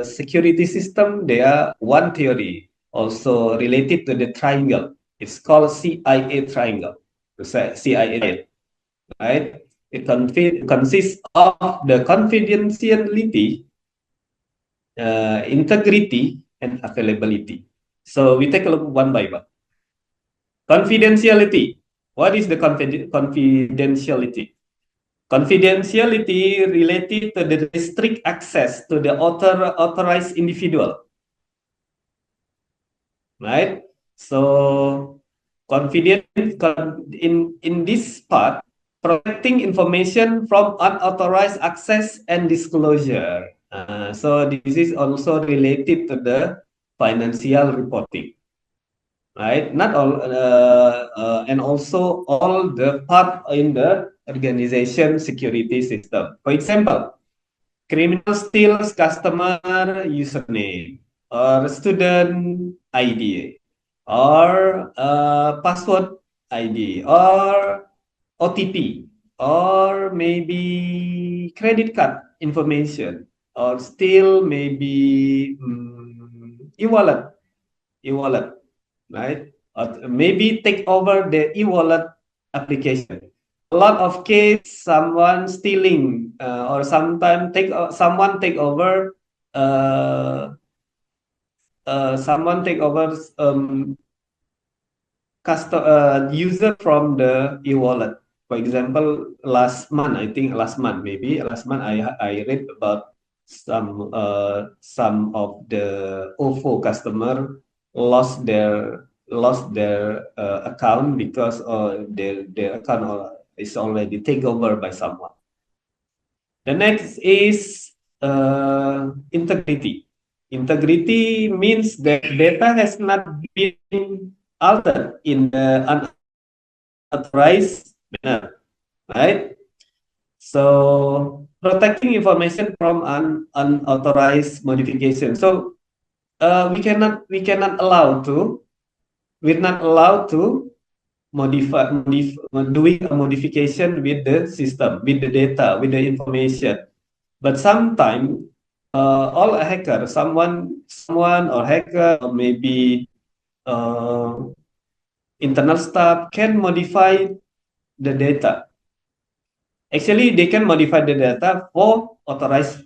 security system, there are one theory also related to the triangle. It's called CIA triangle. CIA, right? It consists of the confidentiality, integrity, and availability. So we take a look one by one. Confidentiality. What is the confidentiality? Confidentiality related to the strict access to the authorized individual, right? So confident in this part, protecting information from unauthorized access and disclosure. So this is also related to the financial reporting, right? Not all, and also all the part in the organization security system. For example, criminal steals customer username or student ID or password ID or OTP or maybe credit card information or still maybe e-wallet, right? Or maybe take over the e-wallet application. A lot of case, someone stealing or sometimes someone take over someone take over user from the e-wallet. For example, last month, I think last month, maybe last month, I read about some of the OFO customer lost their account because their account is already taken over by someone. The next is integrity. Integrity means that data has not been altered in the unauthorized manner, right? So protecting information from unauthorized modification. So we're not allowed to doing a modification with the system, with the data, with the information. But sometimes all a hacker, someone or hacker or maybe internal staff can modify the data. Actually, they can modify the data for authorized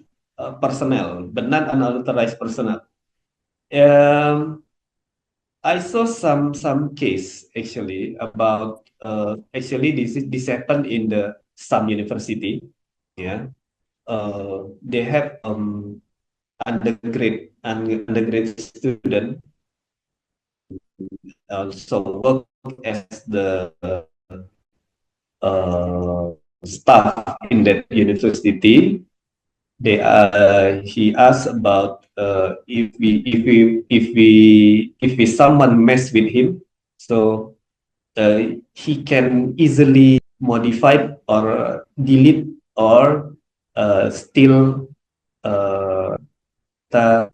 personnel, but not unauthorized personnel. I saw some case actually about actually this happened in some university. Yeah, they have undergrad student also work as the staff in that university. He asked about if we someone mess with him, so he can easily modify or delete or steal the uh,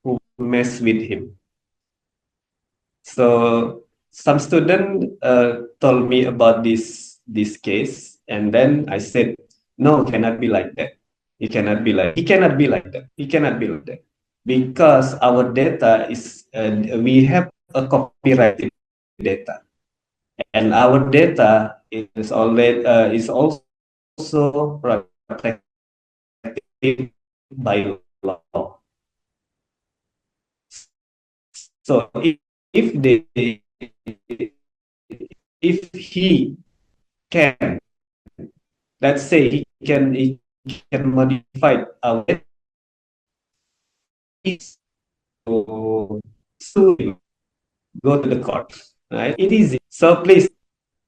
who mess with him. So some student told me about this case, and then I said, "No, cannot be like that. It cannot be like. It cannot be like that. It cannot be like that because our data is we have a copyrighted data, and our data is already is also protected by law. So if they if he can, let's say he can modify our to sue him, go to the court, right? It is easy. So please,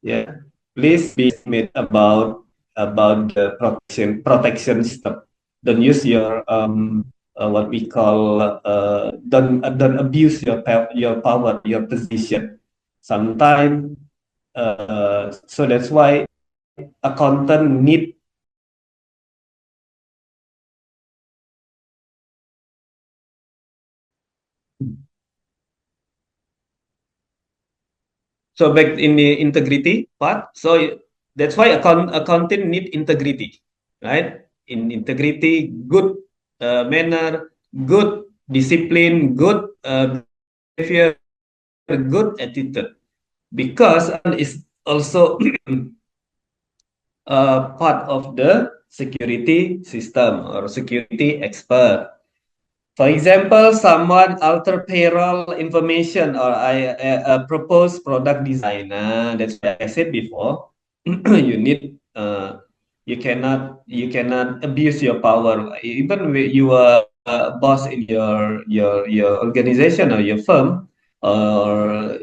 yeah, please be made about the protection system. Don't use your what we call don't abuse your power, your position. Sometimes so that's why accountant need. So back in the integrity part, so that's why accounting need integrity, right? In integrity, good manner, good discipline, good behavior, good attitude. Because is also part of the security system or security expert. For example, someone alter payroll information or I propose product design. That's what I said before. You need you cannot abuse your power. Even when you are a boss in your organization or your firm, or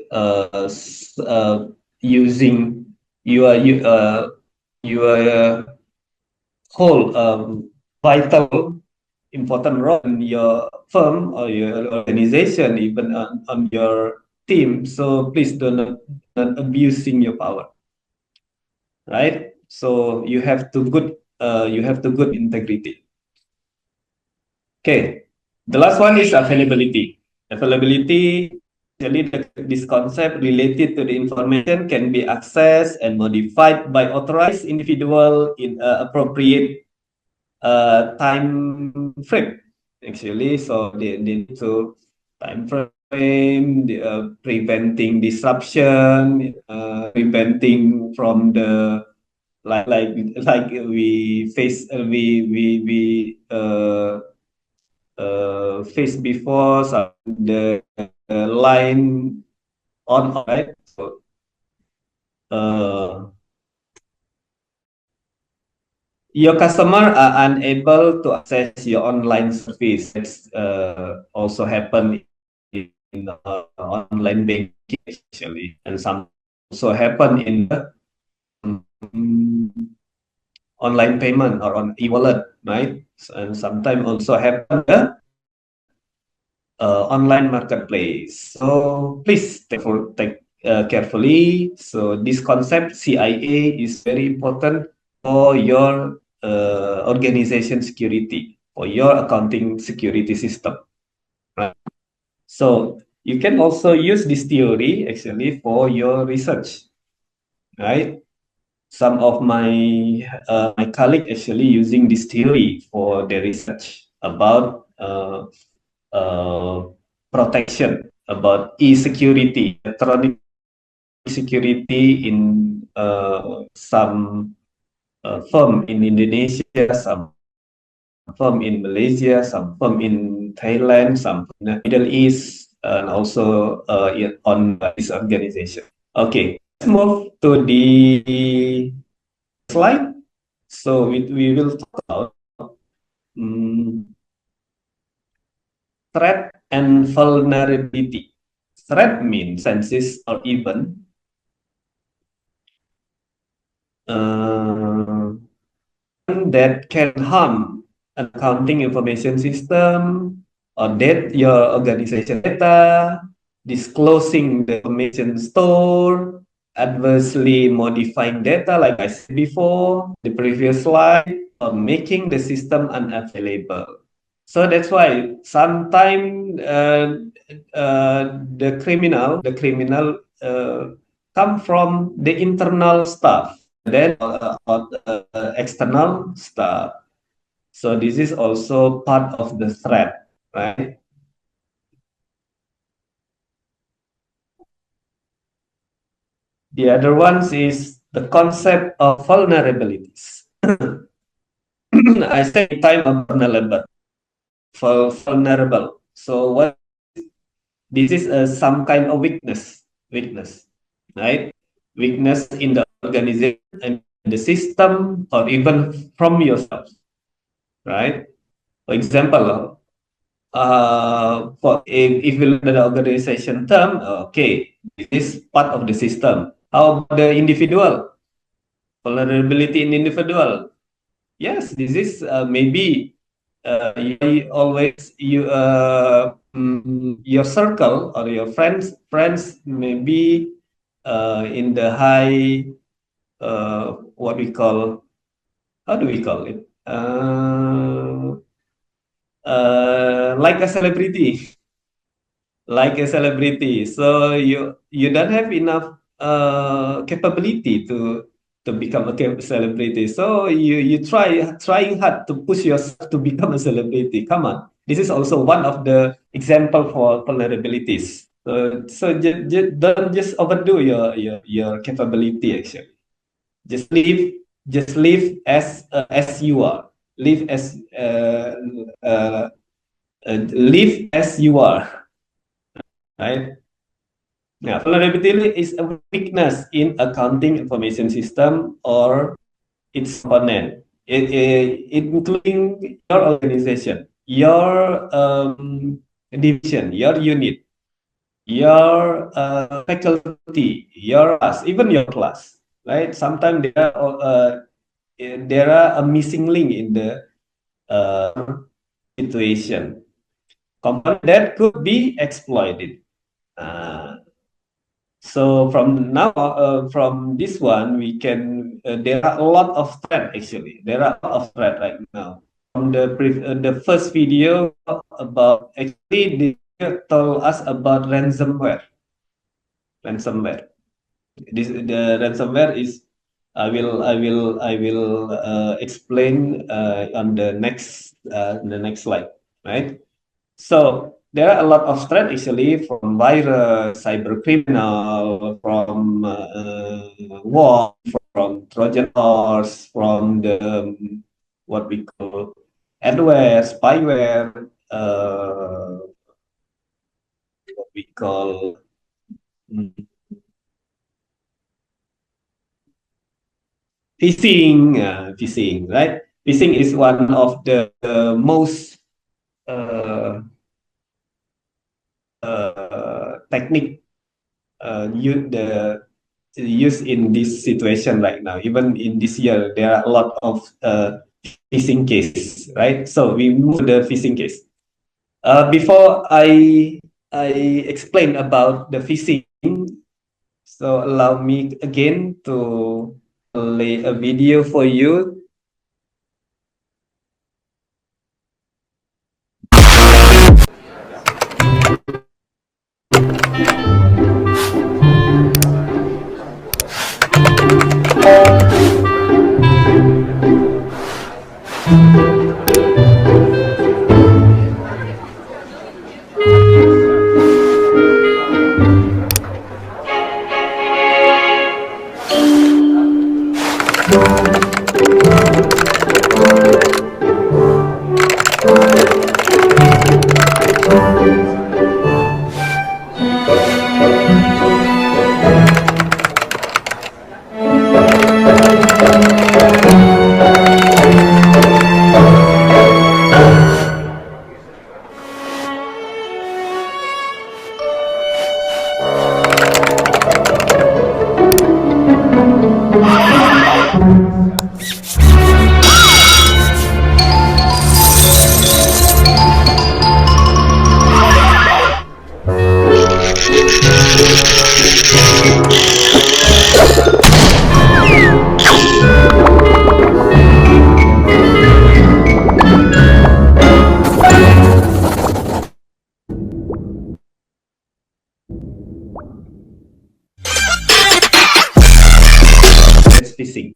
using your your whole vital important role in your firm or your organization, even on your team. So please do not abusing your power, right? So you have to good integrity. Okay, the last one is availability. Availability, actually, this concept related to the information can be accessed and modified by authorized individual in appropriate time frame, actually. So they need to time frame, preventing disruption, preventing from the like we face face before some the line on, right? So your customer are unable to access your online service. It's also happen in online banking, actually, and some also happen in the online payment or on e-wallet, right? And sometimes also happen the online marketplace. So please take carefully. So this concept CIA is very important for your organization security, for your accounting security system, right? So you can also use this theory actually for your research, right? Some of my colleagues actually using this theory for their research about protection, about e-security, electronic security in some firm in Indonesia, some firm in Malaysia, some firm in Thailand, some in the Middle East, and also on this organization. Okay, let's move to the slide. So we will talk about threat and vulnerability. Threat means senses or event that can harm an accounting information system or that your organization data, disclosing the information stored, adversely modifying data, like I said before, the previous slide, or making the system unavailable. So that's why sometimes the criminal come from the internal stuff, then external stuff. So this is also part of the threat, right? The other ones is the concept of vulnerabilities. I say time of vulnerable. So what this is some kind of weakness, right? Weakness in the organization and the system, or even from yourself, right? For example, if you look at the organization term, okay, this is part of the system. How about the individual? Vulnerability in individual. Yes, this is maybe you always your circle or your friends maybe in the high what we call, how do we call it, like a celebrity, like a celebrity. So you don't have enough capability to to become a celebrity. So you trying hard to push yourself to become a celebrity. Come on, this is also one of the example for vulnerabilities. Don't just overdo your capability. Actually, just live as you are. Live as uh, live as you are. Right. Now, vulnerability is a weakness in accounting information system or its component, including your organization, your division, your unit, your faculty, your class, even your class, right? Sometimes there are a missing link in the situation. Component that could be exploited. So from this one, we can. There are a lot of threat actually. There are a lot of threat right now. From the first video about actually they told us about ransomware. Ransomware. The ransomware is. I will explain on the next slide. Right. So there are a lot of threats actually from virus, cyber criminal, from war, from Trojan horse, from the what we call adware, spyware, what we call mm, phishing, right? Phishing is one of the most uh, technique use in this situation right now. Even in this year, there are a lot of phishing cases, right? So we move to the phishing case. Before I explain about the phishing, so allow me again to play a video for you. That's phishing.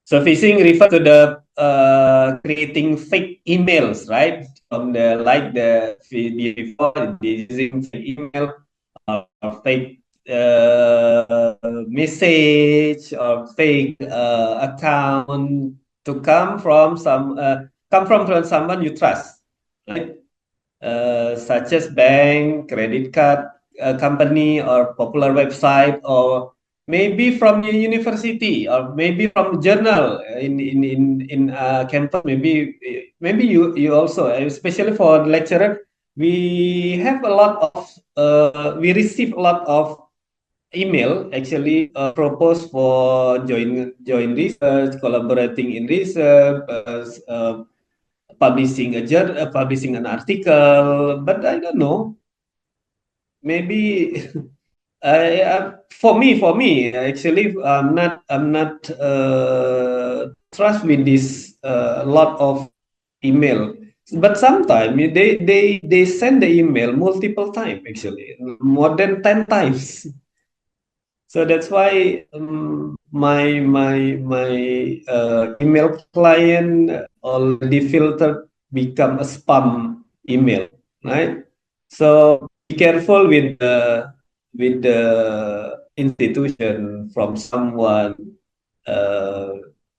So phishing refers to the creating fake emails, right? From the like the video before, using fake email or fake message or fake account to come from someone you trust, right? Such as bank, credit card company, or popular website, or maybe from your university, or maybe from journal in campus. Maybe you also, especially for lecturer, we have a lot of we receive a lot of email actually propose for join research, collaborating in research, publishing an article, but I don't know. Maybe For me, actually, I'm not trust with this lot of email. But sometimes they send the email multiple times, actually, more than 10 times. So that's why my email client already filtered become a spam email, right? So be careful with the institution from someone.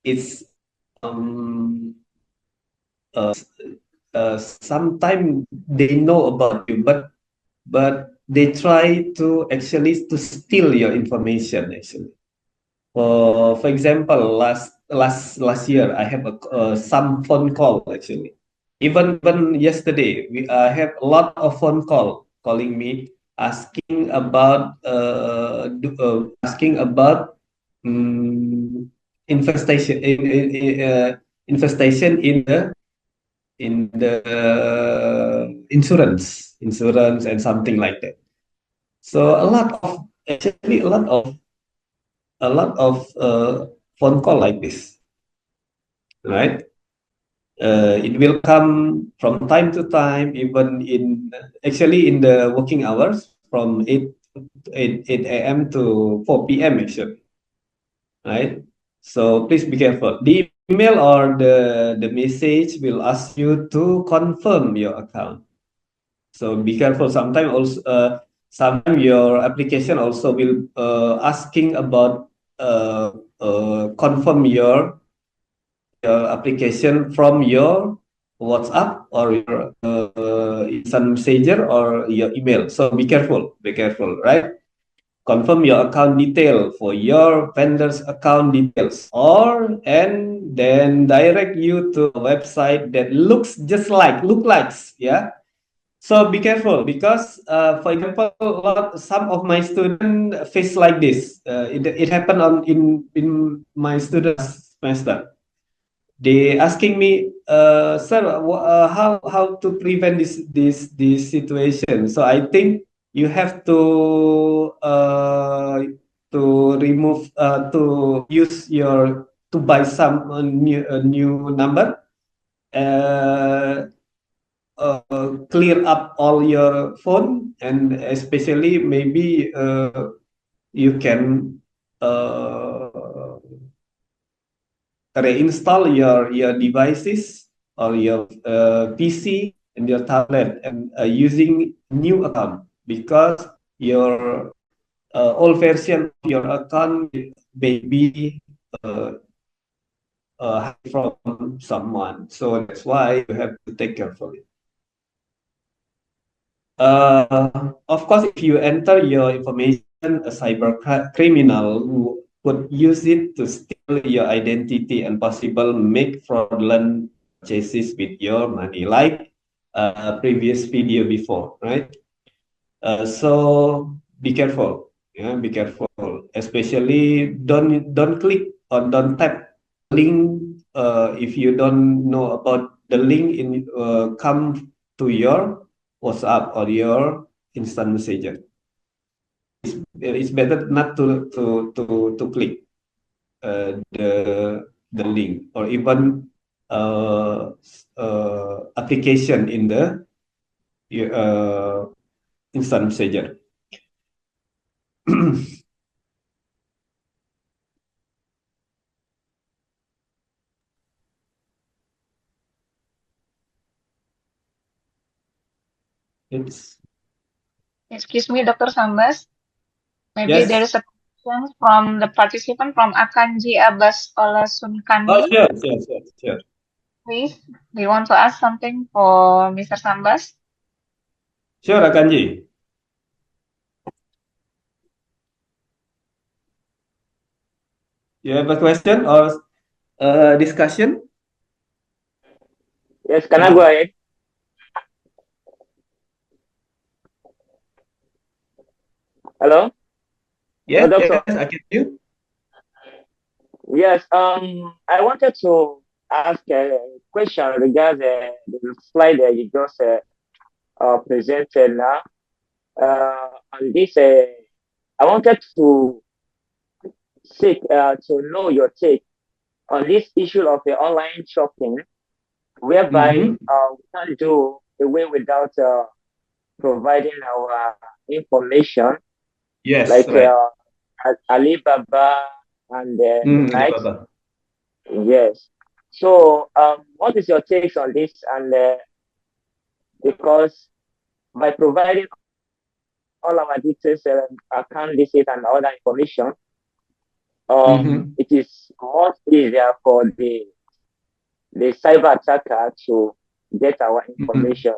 It's um, sometimes they know about you, but they try to actually to steal your information actually. For example, last year, I have some phone call actually. Even yesterday, I have a lot of phone call calling me asking about infestation infestation in the insurance and something like that. So a lot of phone call like this, right? It will come from time to time, even in actually in the working hours from 8 a.m. to 4 p.m. actually, right? So please be careful. The email or the message will ask you to confirm your account. So be careful. Sometimes your application also will asking about confirm your application from your WhatsApp or your instant messenger or your email. So be careful, right? Confirm your account detail for your vendor's account details, or and then direct you to a website that looks just look likes, yeah. So be careful because, for example, some of my students face like this. It happened in my student semester. They asking me, sir, how to prevent this situation. So I think you have to remove to use your to buy some new number. Uh, Clear up all your phone, and especially maybe you can reinstall your devices or your PC and your tablet and using new account, because your old version of your account may be from someone. So that's why you have to take carefully. Of course, if you enter your information, a cyber criminal would use it to steal your identity and possible make fraudulent purchases with your money, like previous video before, right? So be careful. Yeah, be careful. Especially don't click or don't tap link if you don't know about the link in come to your WhatsApp or your instant messenger. It's better not to click the link or even application in the uh, instant messenger. It's Excuse me, Dr. Sambas. Maybe there yes. is a question from the participant from Akanji Abbas Oh, Olasunkandi. sure. Please, do you want to ask something for Mr. Sambas? Sure, Akanji. You have a question or discussion? Yes, can I go ahead? Hello? Yes, Doctor. I can hear you. Yes, I wanted to ask a question regarding the slide that you just presented now on this I wanted to to know your take on this issue of the online shopping, whereby Mm-hmm. we can't do away without providing our information, Yes, like right. Alibaba and the likes. Alibaba. Yes. So, what is your takes on this? And because by providing all our details, account details, and other information, Mm-hmm. it is much easier for the cyber attacker to get our Mm-hmm. information.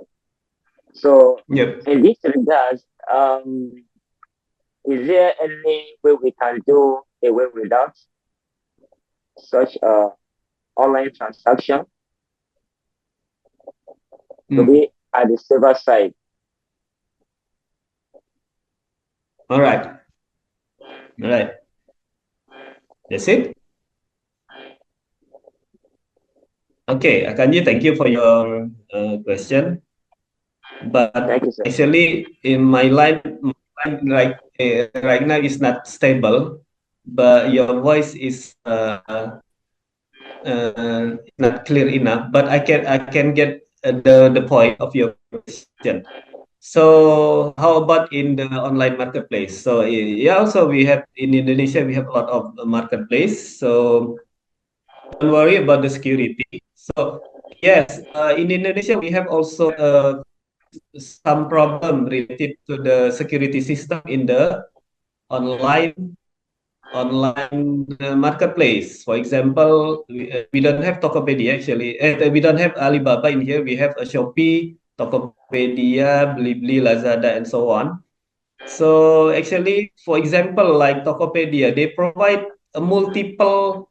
So, Yep. in this regard, is there any way we can do away without such online transaction to Mm. be at the safer side? All right. All right. That's it. Okay, Akanji, thank you for your question. But Thank you, sir. actually, in my line right now is not stable. But your voice is not clear enough. But I can get the point of your question. So how about in the online marketplace? So yeah, also we have in Indonesia we have a lot of marketplace. So don't worry about the security. So yes, in Indonesia we have also some problem related to the security system in the online marketplace. For example, we don't have Tokopedia actually. We don't have Alibaba in here. We have a Shopee, Tokopedia, Blibli, Lazada, and so on. So actually, for example, like Tokopedia, they provide a multiple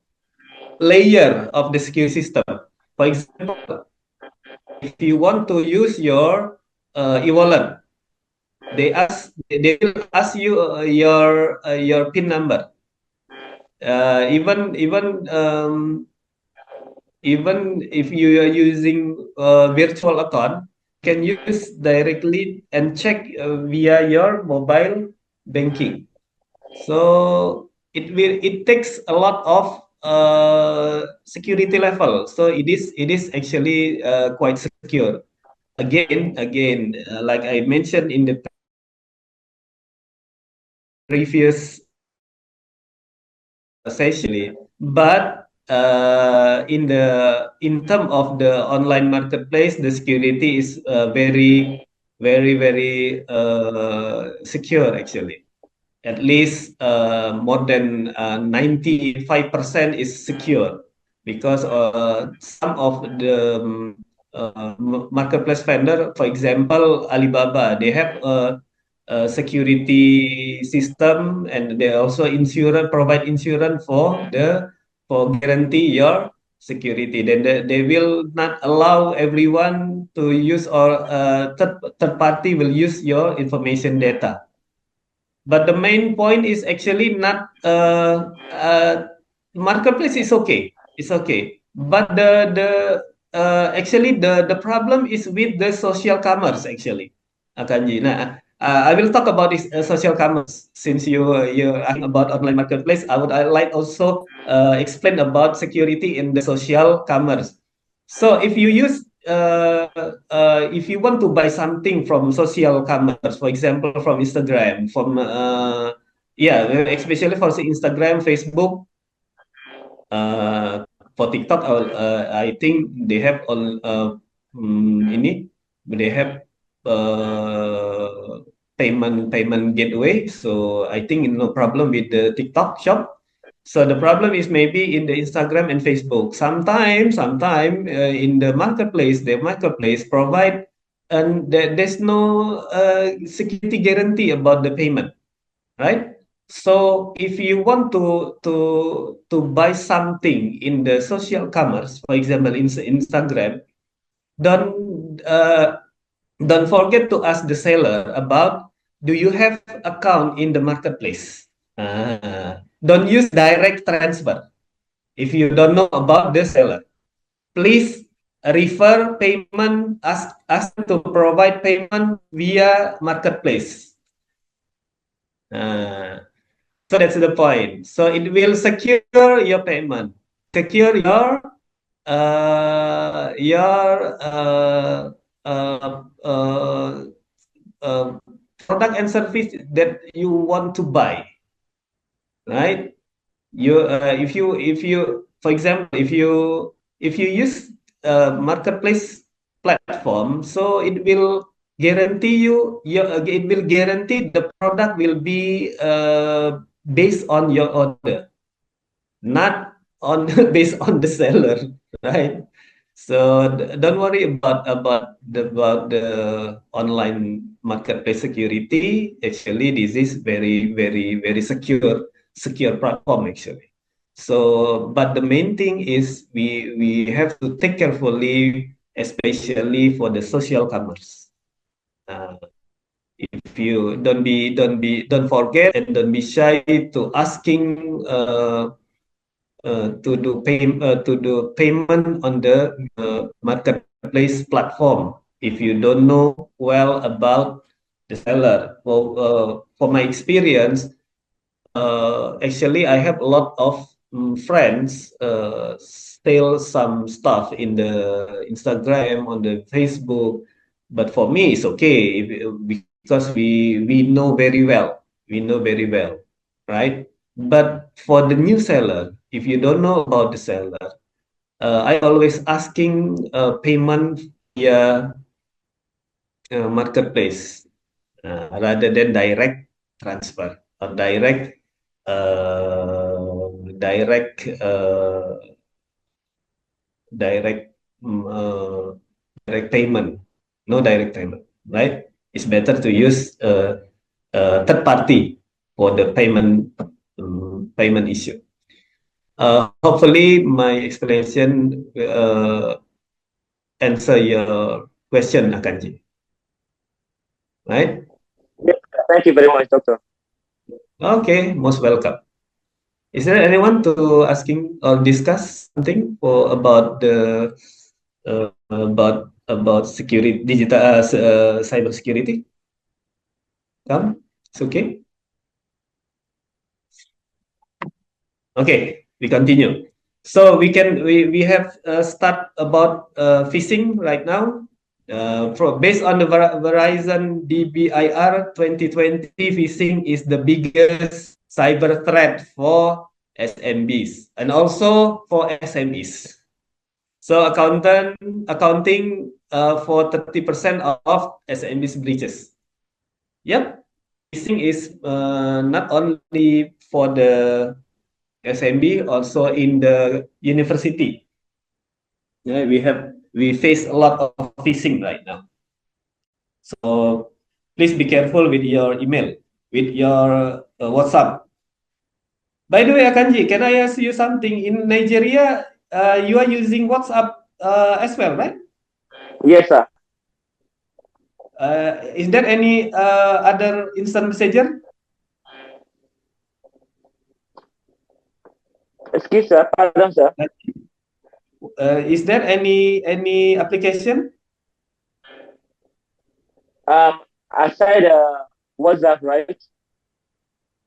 layer of the security system. For example, if you want to use your e-wallet, they will ask you your PIN number. Even if you are using virtual account, can use directly and check via your mobile banking. So it takes a lot of security level. So it is actually quite secure. Again, like I mentioned in the previous session, but in term of the online marketplace, the security is very secure actually. At least more than 95% is secure because some of the marketplace vendor, for example, Alibaba, they have a security system and they also provide insurance for guarantee your security. Then they will not allow everyone to use or third party will use your information data. But the main point is actually not marketplace is okay. It's okay. But actually the problem is with the social commerce actually. Akanji. Nah, I will talk about this social commerce since you asking about online marketplace. I like also explain about security in the social commerce. So if you want to buy something from social commerce, for example, from Instagram, from yeah, especially for Instagram, Facebook, uh, for TikTok, I think they have on ini they have payment gateway. So I think no problem with the TikTok shop. So the problem is maybe in the Instagram and Facebook. Sometime in the marketplace provide and there's no security guarantee about the payment, right? So if you want to buy something in the social commerce, for example, in Instagram, don't uh, don't forget to ask the seller about do you have account in the marketplace. Don't use direct transfer if you don't know about the seller. Please refer payment, ask them to provide payment via marketplace. So that's the point. So it will secure your payment, secure your uh, uh, uh, product and service that you want to buy, right? If you for example, if you use marketplace platform, so it will guarantee the product will be based on your order, not on based on the seller, right? So don't worry about the online marketplace security. Actually, this is very very very secure platform actually. So, but the main thing is we have to take carefully, especially for the social commerce. Uh, if you don't forget and don't be shy to asking to do payment on the marketplace platform if you don't know well about the seller. For my experience, actually, I have a lot of friends sell some stuff in the Instagram, on the Facebook, but for me, it's okay because we know very well. We know very well, right? But for the new seller, if you don't know about the seller, I always asking payment via marketplace rather than direct transfer or uh, direct uh, direct mm, uh, direct payment, no direct payment, right? It's better to use third party for the payment issue. Hopefully, my explanation answer your question, Akanji, right? Yes, thank you very much, Doctor. Okay, most welcome. Is there anyone to asking or discuss something for about the about security digital cyber security? Come, it's okay. Okay, we continue. So we have start about phishing right now. Based on the Verizon DBIR 2020, phishing is the biggest cyber threat for SMBs and also for SMEs. So accounting for 30% of SMBs breaches. Yep, phishing is not only for the SMB, also in the university. Yeah, we face a lot of phishing right now. So please be careful with your email, with your WhatsApp. By the way, Akanji, can I ask you something? In Nigeria, you are using WhatsApp as well, right? Yes, sir. Is there any other instant messenger? Excuse, sir. Pardon, sir. Is there any application? Aside WhatsApp, right?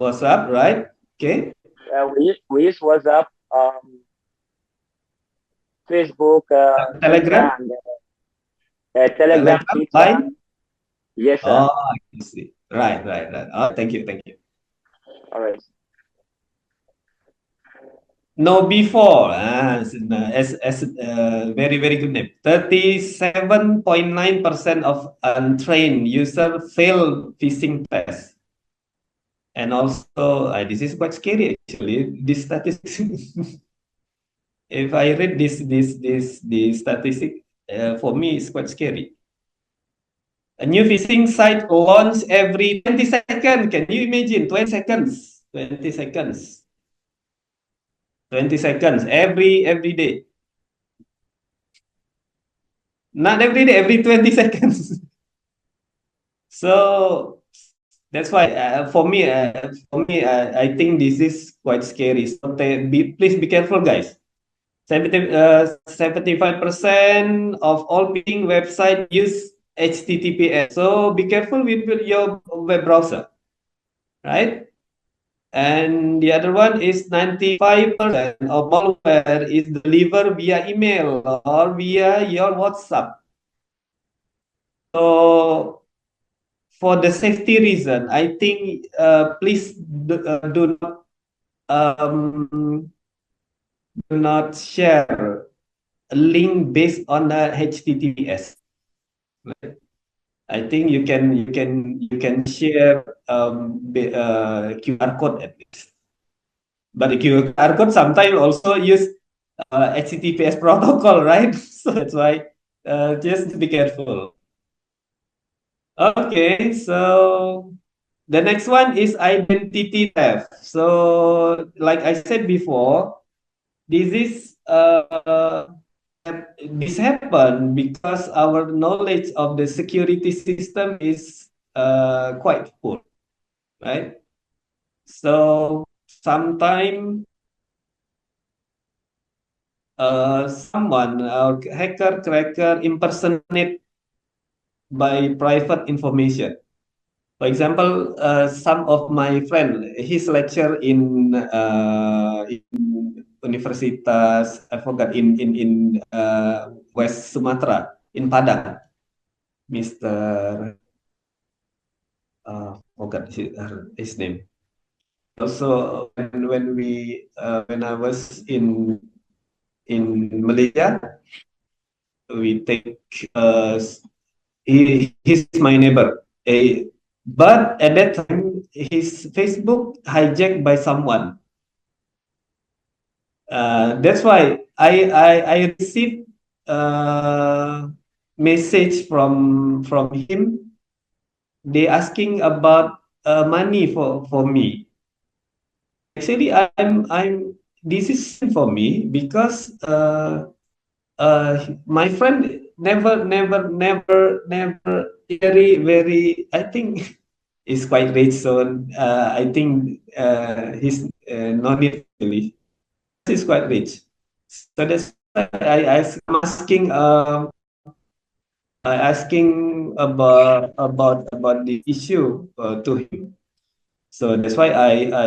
WhatsApp, right? Okay. We use WhatsApp, Facebook, Twitter, Telegram, and Telegram, Telegram, Twitter. Line. Yes, sir. Oh, I see. Right. Oh, thank you. All right. No, before as very very good name. 37.9% of untrained user fail phishing test, and also this is quite scary actually. This statistics. If I read this statistic, for me it's quite scary. A new phishing site launch every 20 seconds. Can you imagine? 20 seconds. 20 seconds. 20 seconds every day. Not every day, every 20 seconds. So that's why I think this is quite scary. So please be careful, guys. 75% of all ping website use HTTPS. So be careful with your web browser. right? And the other one is 95% of malware is delivered via email or via your WhatsApp. So for the safety reason, I think please do not share a link based on the HTTPS. I think you can share QR code at least. But the QR code sometimes also use HTTPS protocol, right? So that's why just be careful. Okay, so the next one is identity theft. So, like I said before, this is this happen because our knowledge of the security system is quite poor, right? So sometimes someone hacker cracker impersonate by private information. For example, some of my friend, his lecture in Universitas, I forgot in West Sumatra in Padang, Mr. Forgot his name. Also, when I was in Malaysia, we take he's my neighbor. But at that time, his Facebook hijacked by someone. That's why I received message from him. They asking about money for me. Actually, I'm this is for me because my friend never very I think is quite rich, so I think he's no need really. He's quite rich, so that's why I'm asking about the issue to him. So that's why I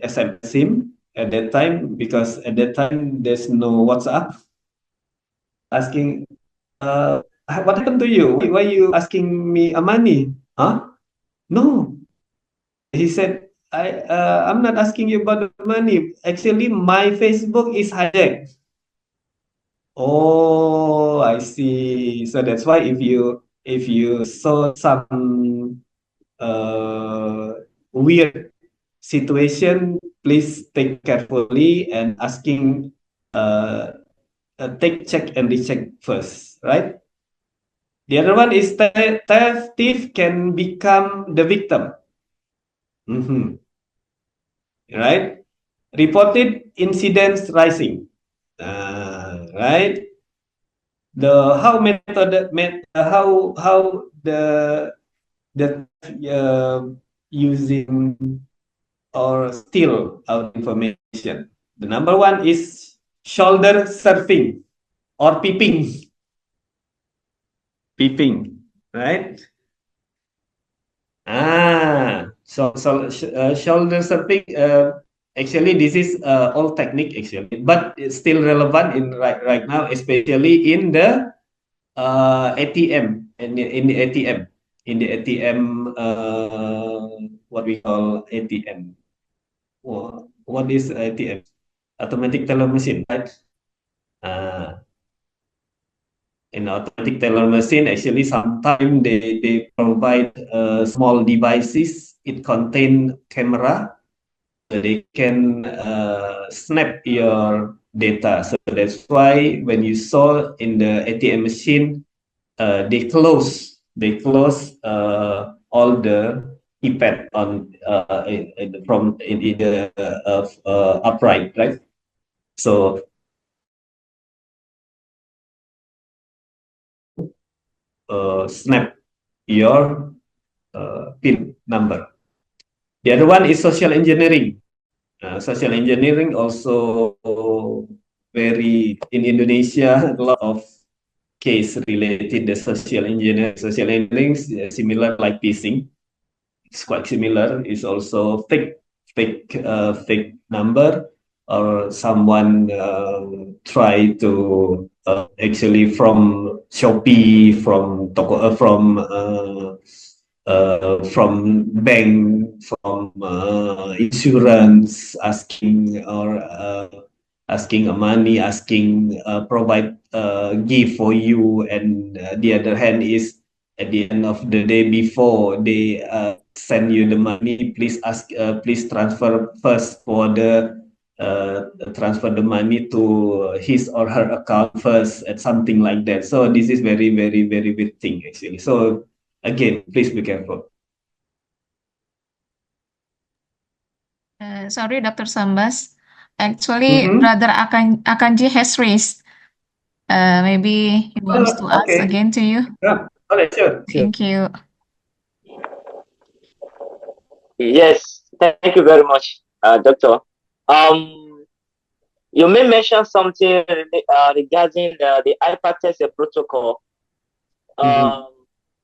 SMS him at that time, because at that time there's no WhatsApp. Asking, what happened to you? Why you asking me a money? Huh? No. He said, I'm not asking you about the money. Actually, my Facebook is hijacked. Oh, I see. So that's why if you saw some weird situation, please take carefully and asking take check and recheck first, right? The other one is theft. Thief can become the victim. Mhm. Right? Reported incidents rising. Right? The how method how the using or steal our information. The number one is shoulder surfing or peeping. Peeping, right? Shoulder surfing. Actually, this is old technique actually, but it's still relevant in right now, especially in the ATM in the ATM. What we call ATM. What is ATM? Automatic teller machine, right? Uh, in automatic teller machine, actually, sometimes they provide small devices. It contain camera, so they can snap your data. So that's why when you saw in the ATM machine, they close all the keypad on in the upright, right? So snap your PIN number. The other one is social engineering. Social engineering also very in Indonesia. A lot of case related to social engineering. Social engineering is similar like phishing. it's quite similar. It's also fake number, or someone try to actually from Shopee, from bank, from insurance, asking money, asking provide gift for you, and the other hand is at the end of the day before they send you the money, please transfer first for the transfer the money to his or her account first, and something like that. So this is very, very, very big thing actually. So again, please be careful. Sorry, Dr. Sambas. Actually, Brother Akanji has raised. Maybe he wants to ask Okay. again to you. Yeah. Okay, sure. Thank you. Yes, thank you very much, Doctor. You may mention something regarding the hypertext protocol.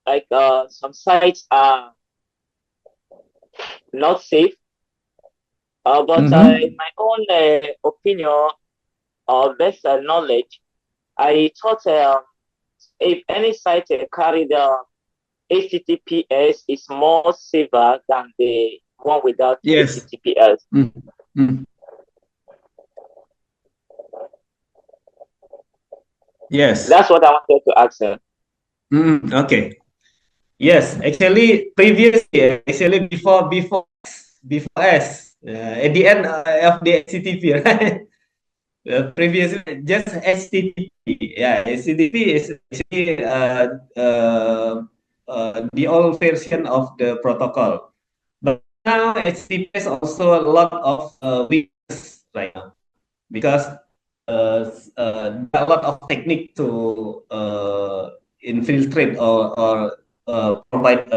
Like some sites are not safe, but in my own opinion or best knowledge, I thought if any site carry the HTTPS is more safer than the one without HTTPS. Yes. That's what I wanted to ask her. Okay. Yes, actually, previously, actually before S, at the end of the HTTP, right? Previously, just HTTP. Yeah, HTTP is actually the old version of the protocol. But now HTTP is also a lot of weakness right now, because there are a lot of technique to infiltrate or provide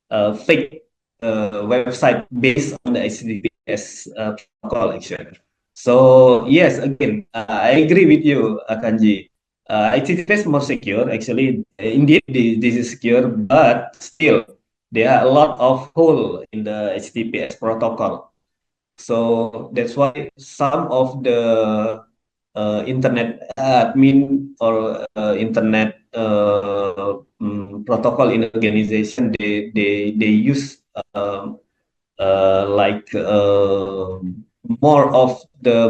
a fake website based on the HTTPS protocol actually. So yes, again, I agree with you, Akanji. HTTPS more secure actually. Indeed, this is secure, but still there are a lot of hole in the HTTPS protocol. So that's why some of the internet admin or internet protocol in organization, they use like more of the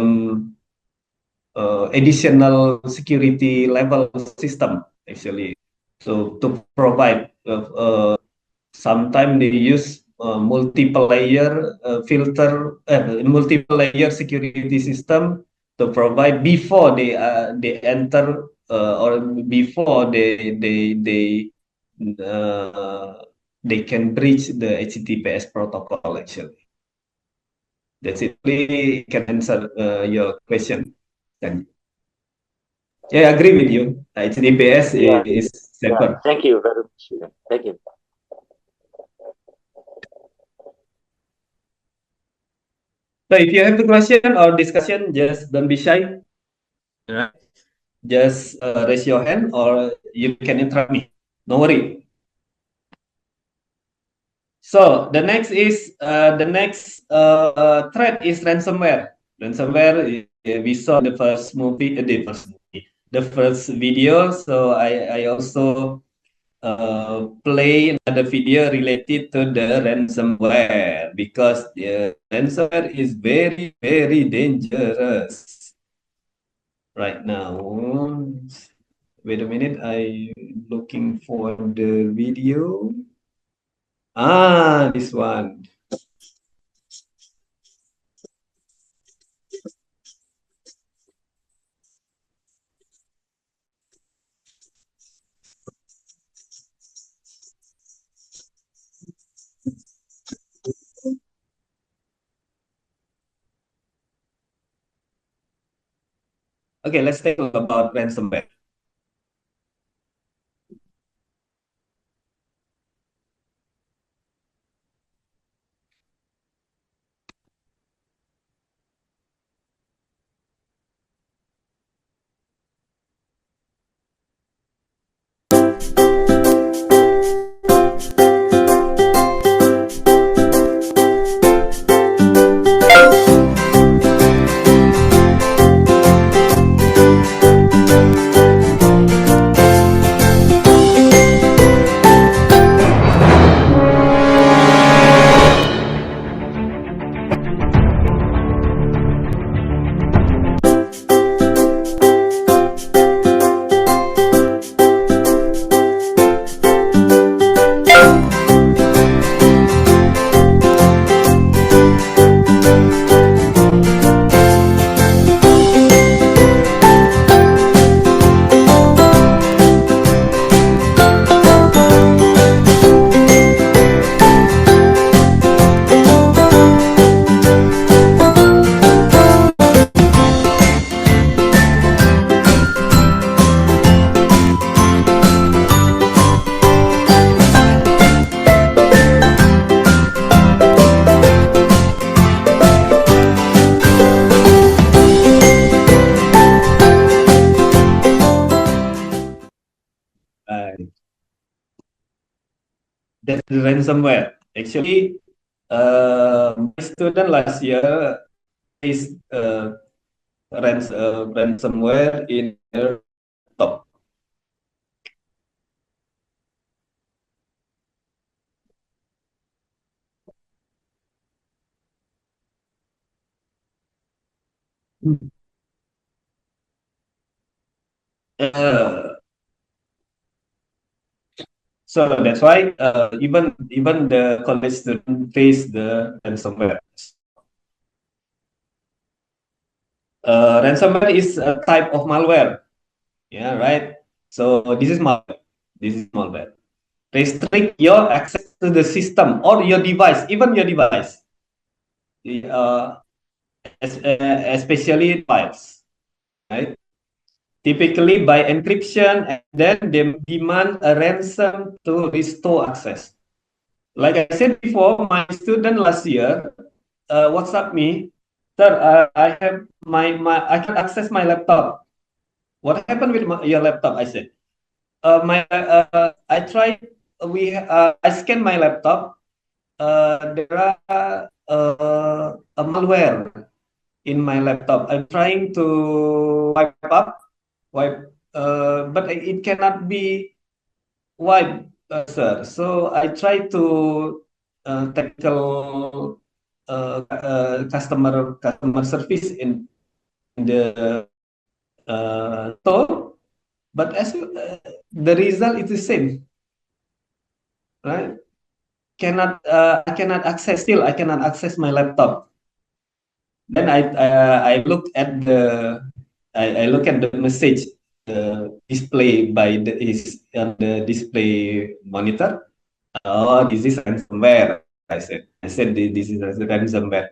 additional security level system actually. So to provide sometimes they use multiple layer multiple layer security system to provide before they enter or before uh, they can breach the HTTPS protocol actually. That's it. Really can answer your question. Yeah, I agree with you. HTTPS is safer. Thank you very much. Thank you. So if you have a question or discussion, just don't be shy. Right? Just raise your hand or you can interrupt me. Don't worry. So the next threat is ransomware. Ransomware, we saw the first movie, the first video. So I also play another video related to the ransomware, because the ransomware is very, very dangerous right now. Wait a minute, I looking for the video. This one. Okay, let's talk about ransomware. that's the ransomware. Actually, my student last year faced ransomware in their laptop. Uh, so that's why even the college student face the ransomware. Ransomware is a type of malware. Yeah, right. So this is malware. This is malware. Restrict your access to the system or your device, even your device. Especially files, right? Typically by encryption, and then they demand a ransom to restore access. Like I said before, my student last year WhatsApp me, sir, I have I can access my laptop. What happened with your laptop? I said, I tried. I scanned my laptop. There are a malware in my laptop. I'm trying to wipe, but it cannot be wiped, sir. So I try to tackle customer service in the store, but the result is the same, right? I cannot access still. I cannot access my laptop. Then I look at I look at the message display by is on the display monitor. Oh, this is ransomware. I said this is ransomware.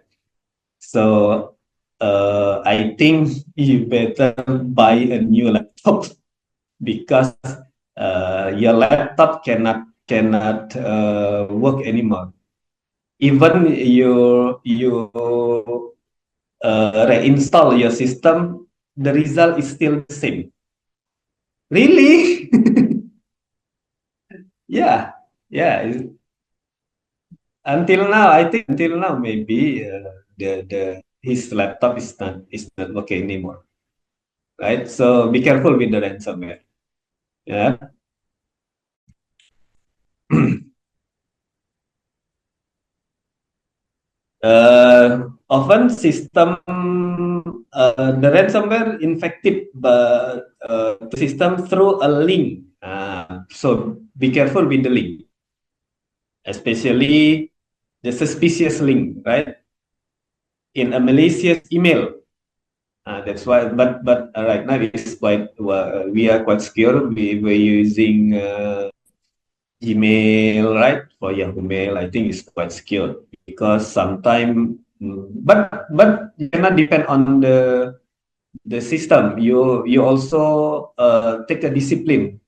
So I think you better buy a new laptop because your laptop cannot work anymore. Even you reinstall your system, the result is still the same. Really? Yeah, yeah. Until now, I think until now maybe the his laptop is not working anymore, right? So be careful with the ransomware. Yeah. Often the ransomware infected the system through a link. So be careful with the link, especially the suspicious link, right? In a malicious email. That's why, but right now it's quite we are quite secure. We're using Gmail, right? For Yahoo Mail, I think it's quite secure because sometimes, but you cannot depend on the system. You also take a discipline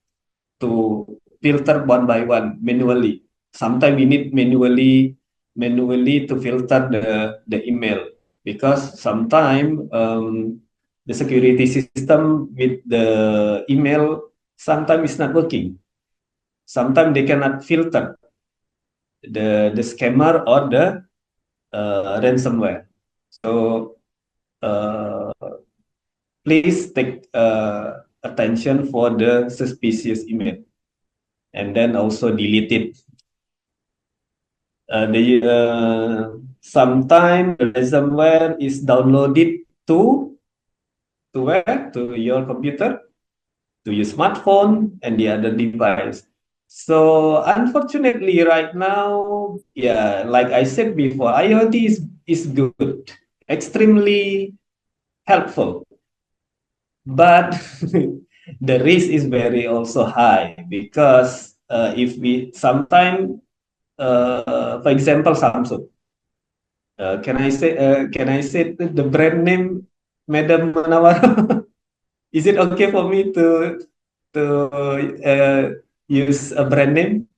to filter one by one manually. Sometimes we need manually to filter the email because sometimes the security system with the email sometimes is not working. Sometimes they cannot filter the scammer or the ransomware. So uh, please take attention for the suspicious email and then also delete it. Sometime the ransomware is downloaded to where? To your computer, to your smartphone, and the other device. So unfortunately, right now, yeah, like I said before, IoT is good, extremely helpful, but the risk is very also high because if we sometime, for example, Samsung. Can I say the brand name, Madam Manawar? Is it okay for me to use a brand name?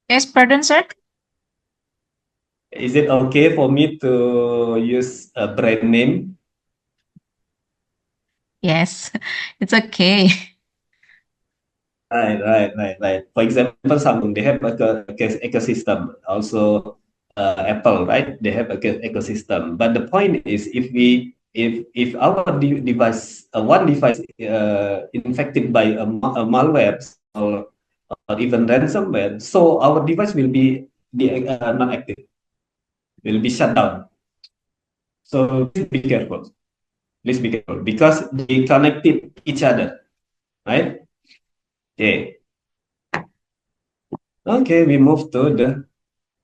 Yes, pardon, sir? Is it okay for me to use a brand name? Yes, it's okay. Right. For example, Samsung, they have ecosystem. Also, Apple, right? They have ecosystem. But the point is, if our device, one device, infected by a malware or even ransomware, so our device will be not active, will be shut down. So please be careful. Please be careful because they connected each other, right? Okay. Okay, we move to the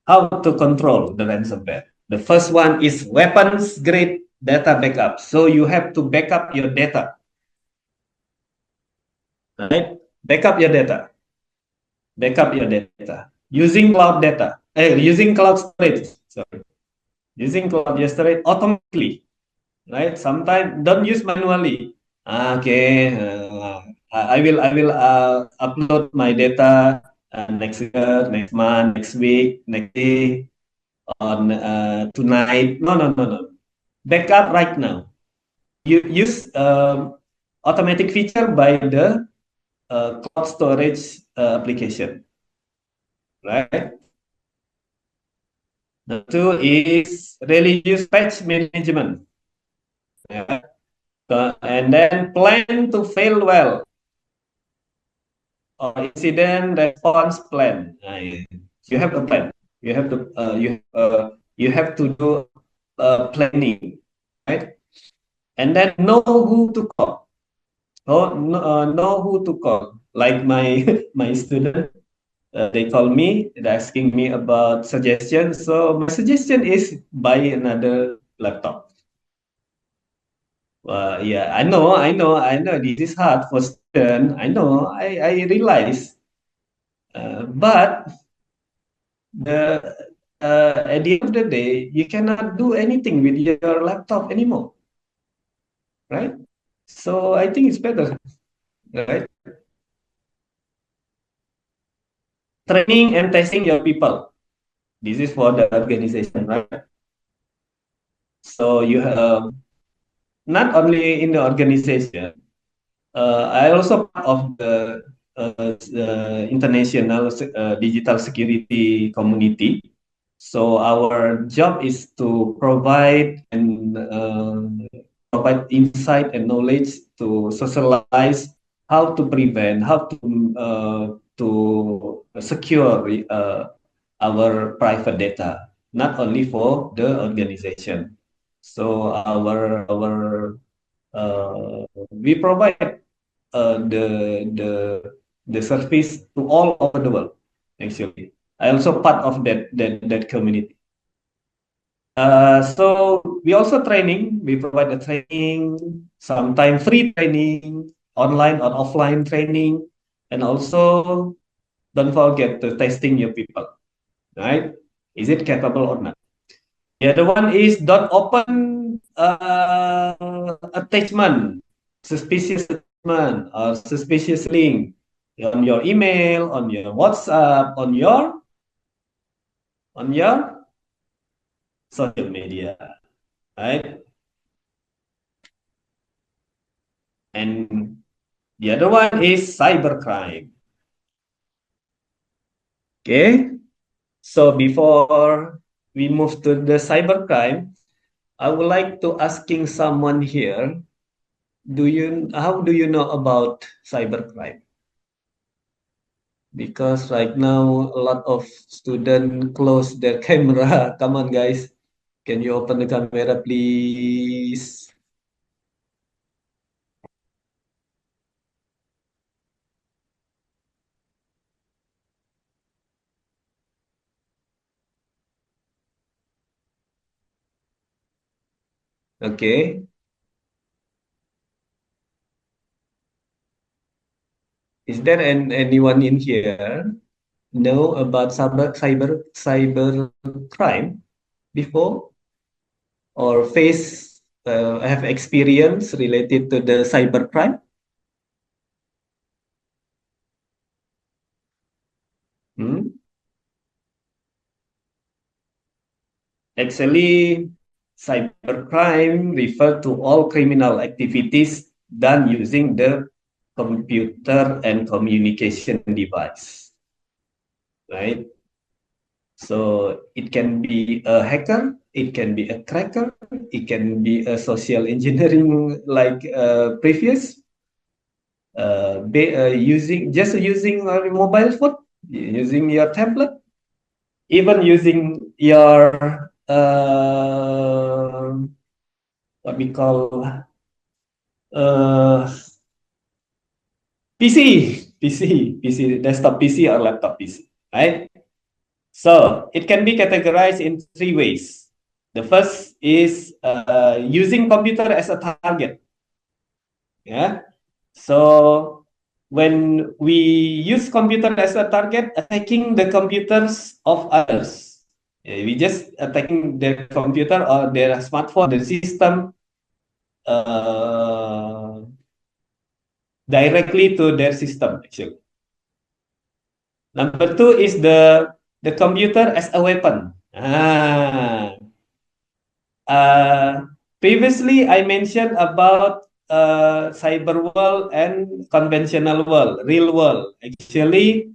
how to control the ransomware. The first one is weapons grade data backup. So you have to backup your data, right? Backup your data. Backup your data using cloud data. Using cloud storage. Sorry, using cloud storage automatically, right? Sometimes don't use manually. Okay, I will upload my data next year, next month, next week, next day, on tonight. No. Backup right now. You use automatic feature by the cloud storage application, right? The two is really use patch management, yeah. And then plan to fail well or incident response plan. You have a plan. You have to you have to do planning, right? And then know who to call. Know who to call. Like my my student, they call me, they're asking me about suggestions. So my suggestion is buy another laptop. Yeah, I know. This is hard for student. I know, I realize. But the at the end of the day, you cannot do anything with your laptop anymore, right? So I think it's better, right? Training and testing your people. This is for the organization, right? So you have not only in the organization. I also part of the international digital security community. So our job is to provide and provide insight and knowledge to socialize how to prevent, how to secure our private data, not only for the organization. So we provide the service to all over the world. Actually, I also part of that community. So we also training. We provide a training, sometimes free training, online or offline training, and also don't forget to testing your people. Right? Is it capable or not? The other one is don't open attachment, suspicious attachment or suspicious link on your email, on your WhatsApp, on your social media, right? And the other one is cybercrime. Okay, so before we move to the cybercrime, I would like to asking someone here. How do you know about cybercrime? Because right now a lot of students close their camera. Come on, guys. Can you open the camera, please? Okay. Is there anyone in here know about cyber crime before or face have experience related to the cyber crime? Hmm? Actually, cybercrime refer to all criminal activities done using the computer and communication device, right? So it can be a hacker, it can be a cracker, it can be a social engineering like previous, using a mobile phone, using your tablet, even using your what we call uh, PC, desktop PC or laptop PC, right? So it can be categorized in three ways. The first is using computer as a target. Yeah. So when we use computer as a target, attacking the computers of others, we just attacking their computer or their smartphone, the system, directly to their system. Actually, number two is the computer as a weapon. Previously, I mentioned about cyber world and conventional world, real world. Actually,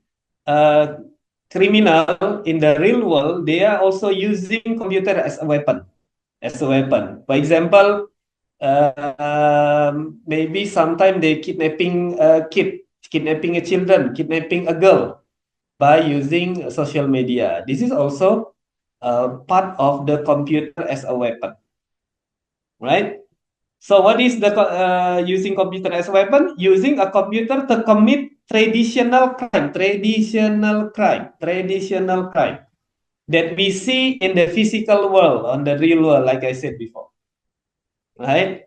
criminal in the real world, they are also using computer as a weapon. As a weapon. For example, maybe sometime they kidnapping a kid, kidnapping a children, kidnapping a girl by using social media. This is also part of the computer as a weapon, right? So what is the using computer as a weapon? Using a computer to commit traditional crime that we see in the physical world, on the real world, like I said before, right?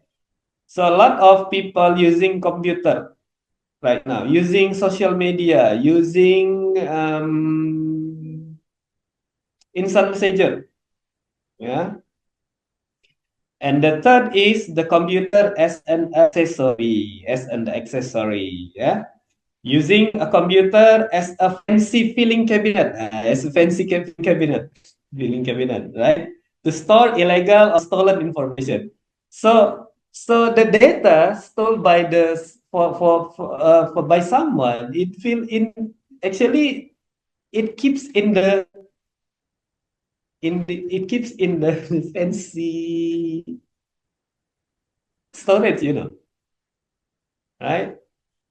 So a lot of people using computer right now, using social media, using instant messenger, yeah. And the third is the computer as an accessory, yeah. Using a computer as a fancy filing cabinet, filing cabinet, right? To store illegal or stolen information. So the data stolen by the by someone, actually it keeps in the it keeps in the fancy storage, right?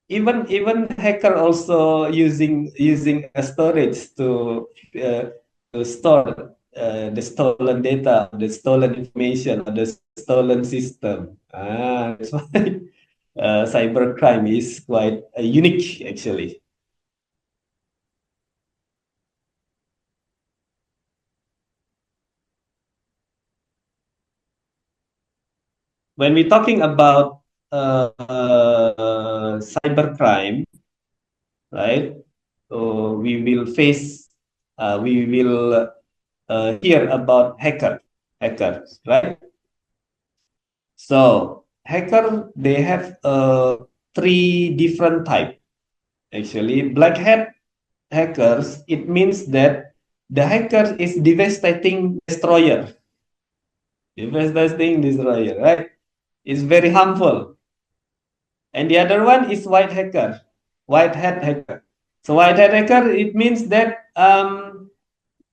Even hacker also using a storage to store the stolen data, the stolen information, or the stolen system. That's why cybercrime is quite unique, actually. When we're talking about cybercrime, right? So we will hear about hackers, right? So hacker, they have three different type. Actually, black hat hackers, it means that the hacker is devastating destroyer, right? It's very harmful. And the other one is white hat hacker. So white hat hacker, it means that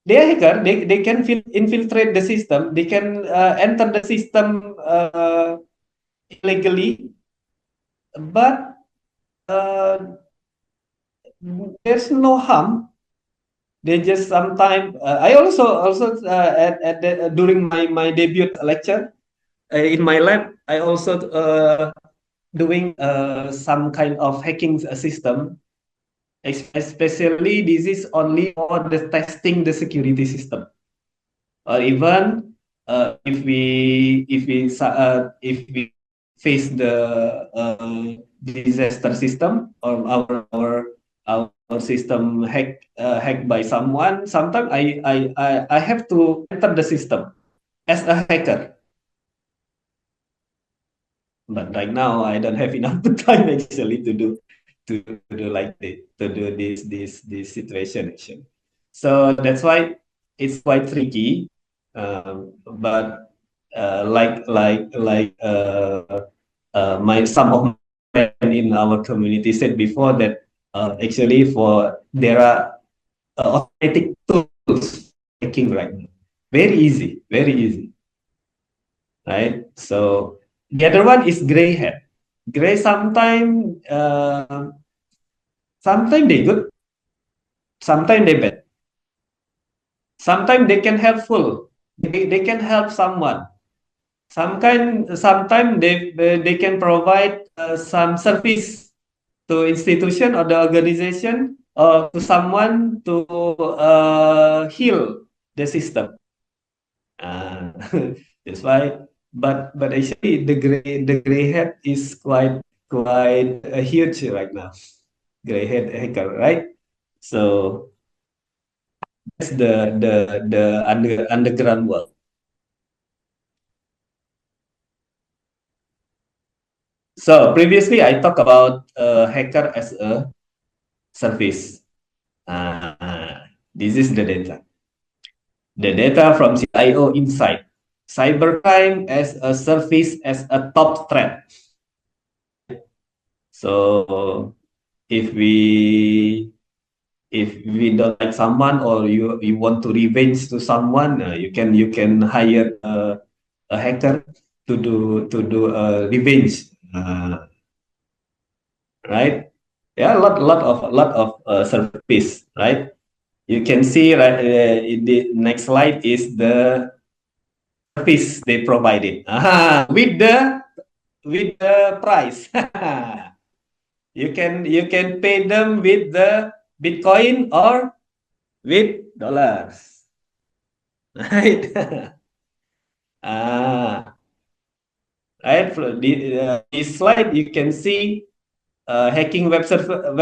they are hacker. They can infiltrate the system. They can enter the system illegally, but there's no harm. They just sometimes. I also during my debut lecture in my lab, I also doing some kind of hacking system. Especially, this is only for the testing the security system, or even if we face the disaster system, or our system hacked by someone. Sometimes I have to enter the system as a hacker, but right now I don't have enough time actually to do like to do this situation actually. So that's why it's quite tricky. But like my some of friend in our community said before that actually there are automatic tools hacking right now. Very easy, right? So the other one is gray hat. Gray sometimes they good, sometimes they bad. Sometimes they can helpful. They can help someone. Sometimes they can provide some service to institution or the organization or to someone to heal the system. That's why. But actually the gray hat is quite huge right now. Gray hat hacker, right? So that's the underground world. So previously I talked about hacker as a service. This is the data. The data from CIO Insight. Cybercrime as a service as a top threat. So if we don't like someone or you want to revenge to someone, you can hire a hacker to do revenge, right? Yeah, a lot of service, right? You can see right in the next slide is the service they provided with the price. You can pay them with the Bitcoin or with dollars, right? ah, right. This slide you can see hacking web server,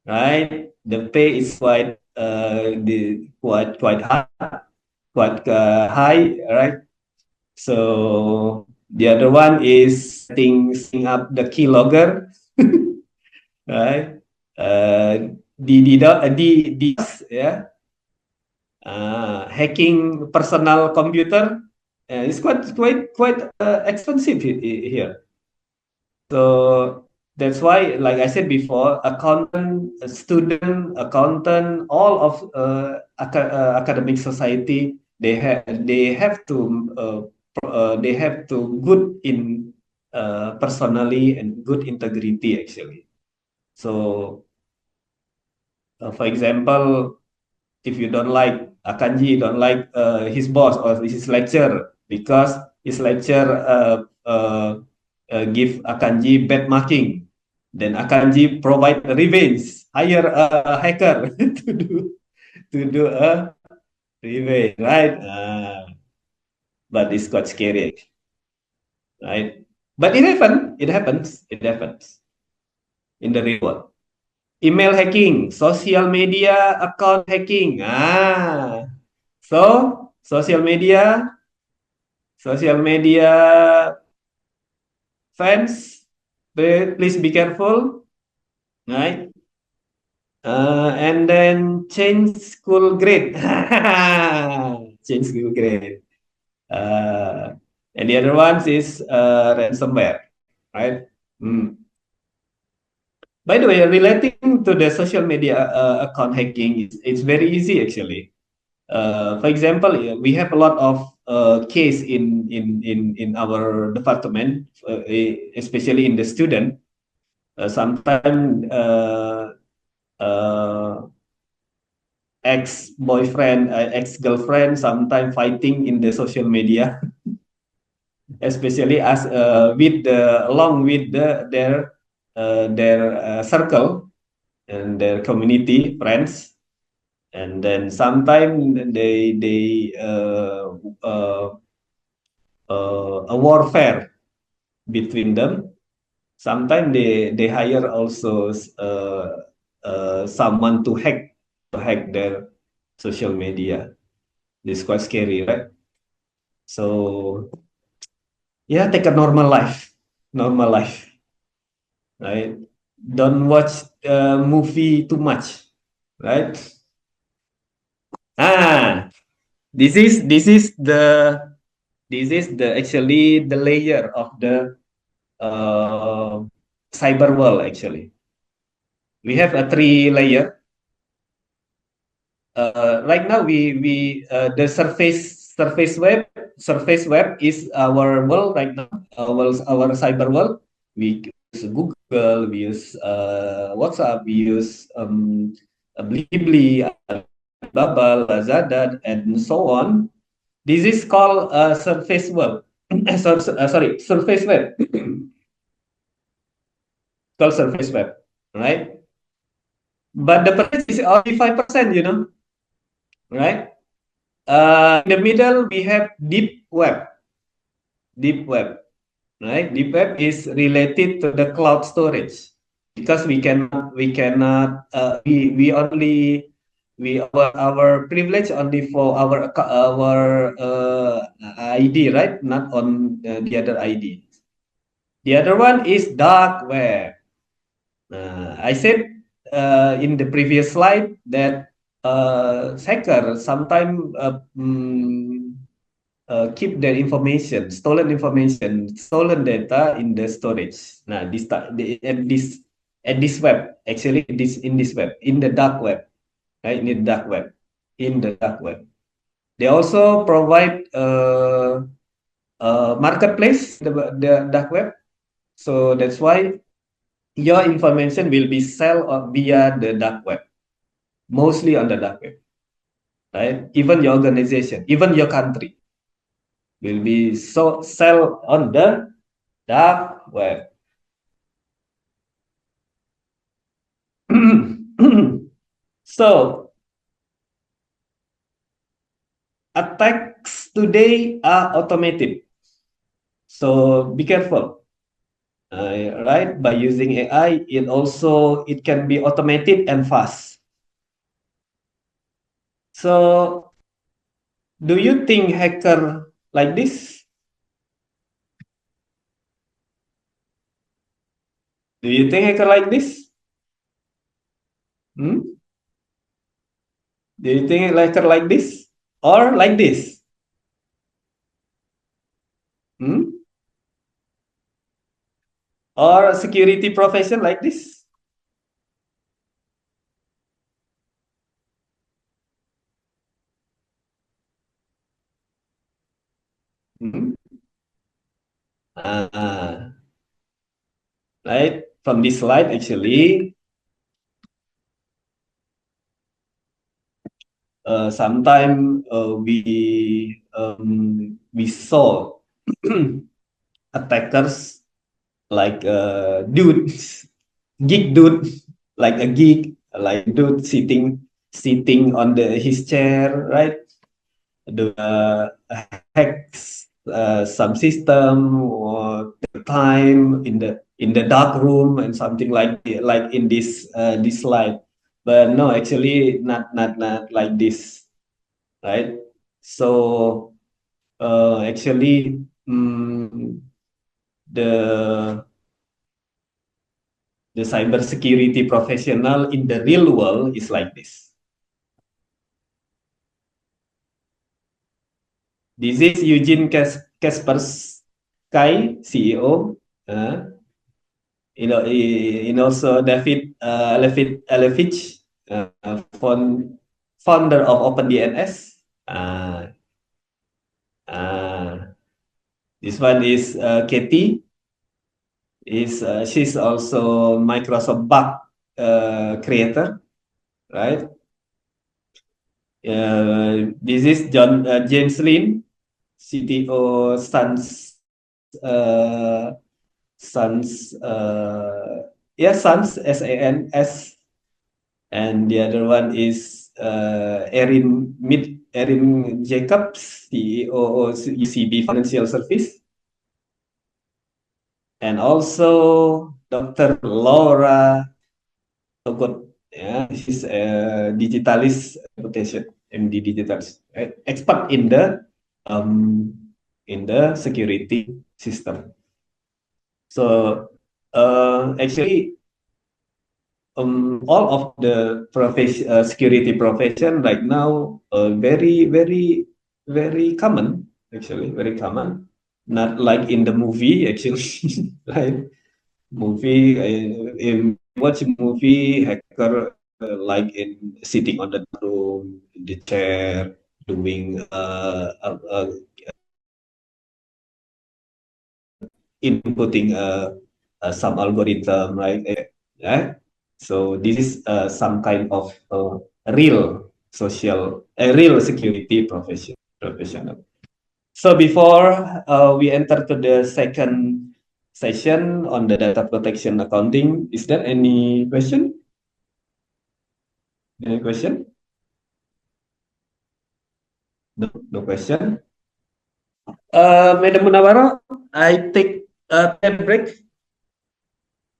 right? The pay is quite high, right? So the other one is setting up the keylogger, right? DDoS, yeah. Hacking personal computer is quite expensive here. So that's why, like I said before, accountant, all of academic society, they have to good in personally and good integrity actually. So, for example, if you don't like Akanji, don't like his boss or his lecturer because his lecturer give Akanji bad marking, then Akanji provide revenge, hire a hacker to do a revenge, right? But it's quite scary, right? But it happens in the real world. Email hacking, social media account hacking. So social media fans, please be careful, right? And then change school grade. Change school grade. And the other ones is ransomware, right? By the way, relating to the social media account hacking, it's very easy actually. For example, we have a lot of case in our department, especially in the student. Sometimes ex-boyfriend, ex-girlfriend, sometimes fighting in the social media, especially as along with their circle and their community friends. And then sometimes they a warfare between them. Sometimes they hire also someone to hack their social media. This is quite scary, right? So yeah, take a normal life, right? Don't watch movie too much, right? Ah, this is the actually the layer of the cyber world actually. We have a 3 layer. Right now the surface web is our world right now. Our cyber world. We use Google, we use WhatsApp, we use Blibli, Bubble, Lazada, and so on. This is called surface web. Sorry, surface web. Called surface web, right? But the percentage is only 5%, right? In the middle, we have deep web. Deep web, right? Deep web is related to the cloud storage because we only our privilege only for our ID, right? Not on the other ID. The other one is dark web. I said in the previous slide that hacker sometimes keep their information, stolen data in the storage. Now, at this web, actually, in this web, in the dark web, right? In the dark web. They also provide marketplace, the dark web. So that's why your information will be sold via the dark web, mostly on the dark web, right? Even your organization, even your country will be sell on the dark web. So attacks today are automated. So be careful, right? By using AI, it can be automated and fast. So do you think hacker like this? Do you think hacker like this? Hmm? Do you think hacker like this or like this? Hmm? Or a security profession like this? Hmm? Right? From this slide, actually, sometimes we saw attackers like dudes, geek dude, like a geek, like dude sitting on his chair, right? The hacks some system or the time in the dark room and something like in this slide. But no, actually not like this, right? So actually the cybersecurity professional in the real world is like this. This is Eugene Kaspersky, CEO. Also David Alevich, founder of OpenDNS. This one is Katie. She's also Microsoft bug creator, right? This is James Lin, CTO Sans SANS, and the other one is Erin Jacobs, CEO of UCB Financial Service, and also Dr. Laura Togot. Yeah, she's a digitalist reputation, MD digitalist, right? Expert in the security system. So actually, all of the security profession right now very very very common, actually very common. not like in the movie actually, right? Movie, if watch a movie, hacker like in sitting on the room, in the chair, doing inputting some algorithm, right? Yeah. So this is some kind of real real security professional. So before we enter to the second session on the data protection accounting, is there any question? Any question? No, no question. Madam Munawara, I take a 10 break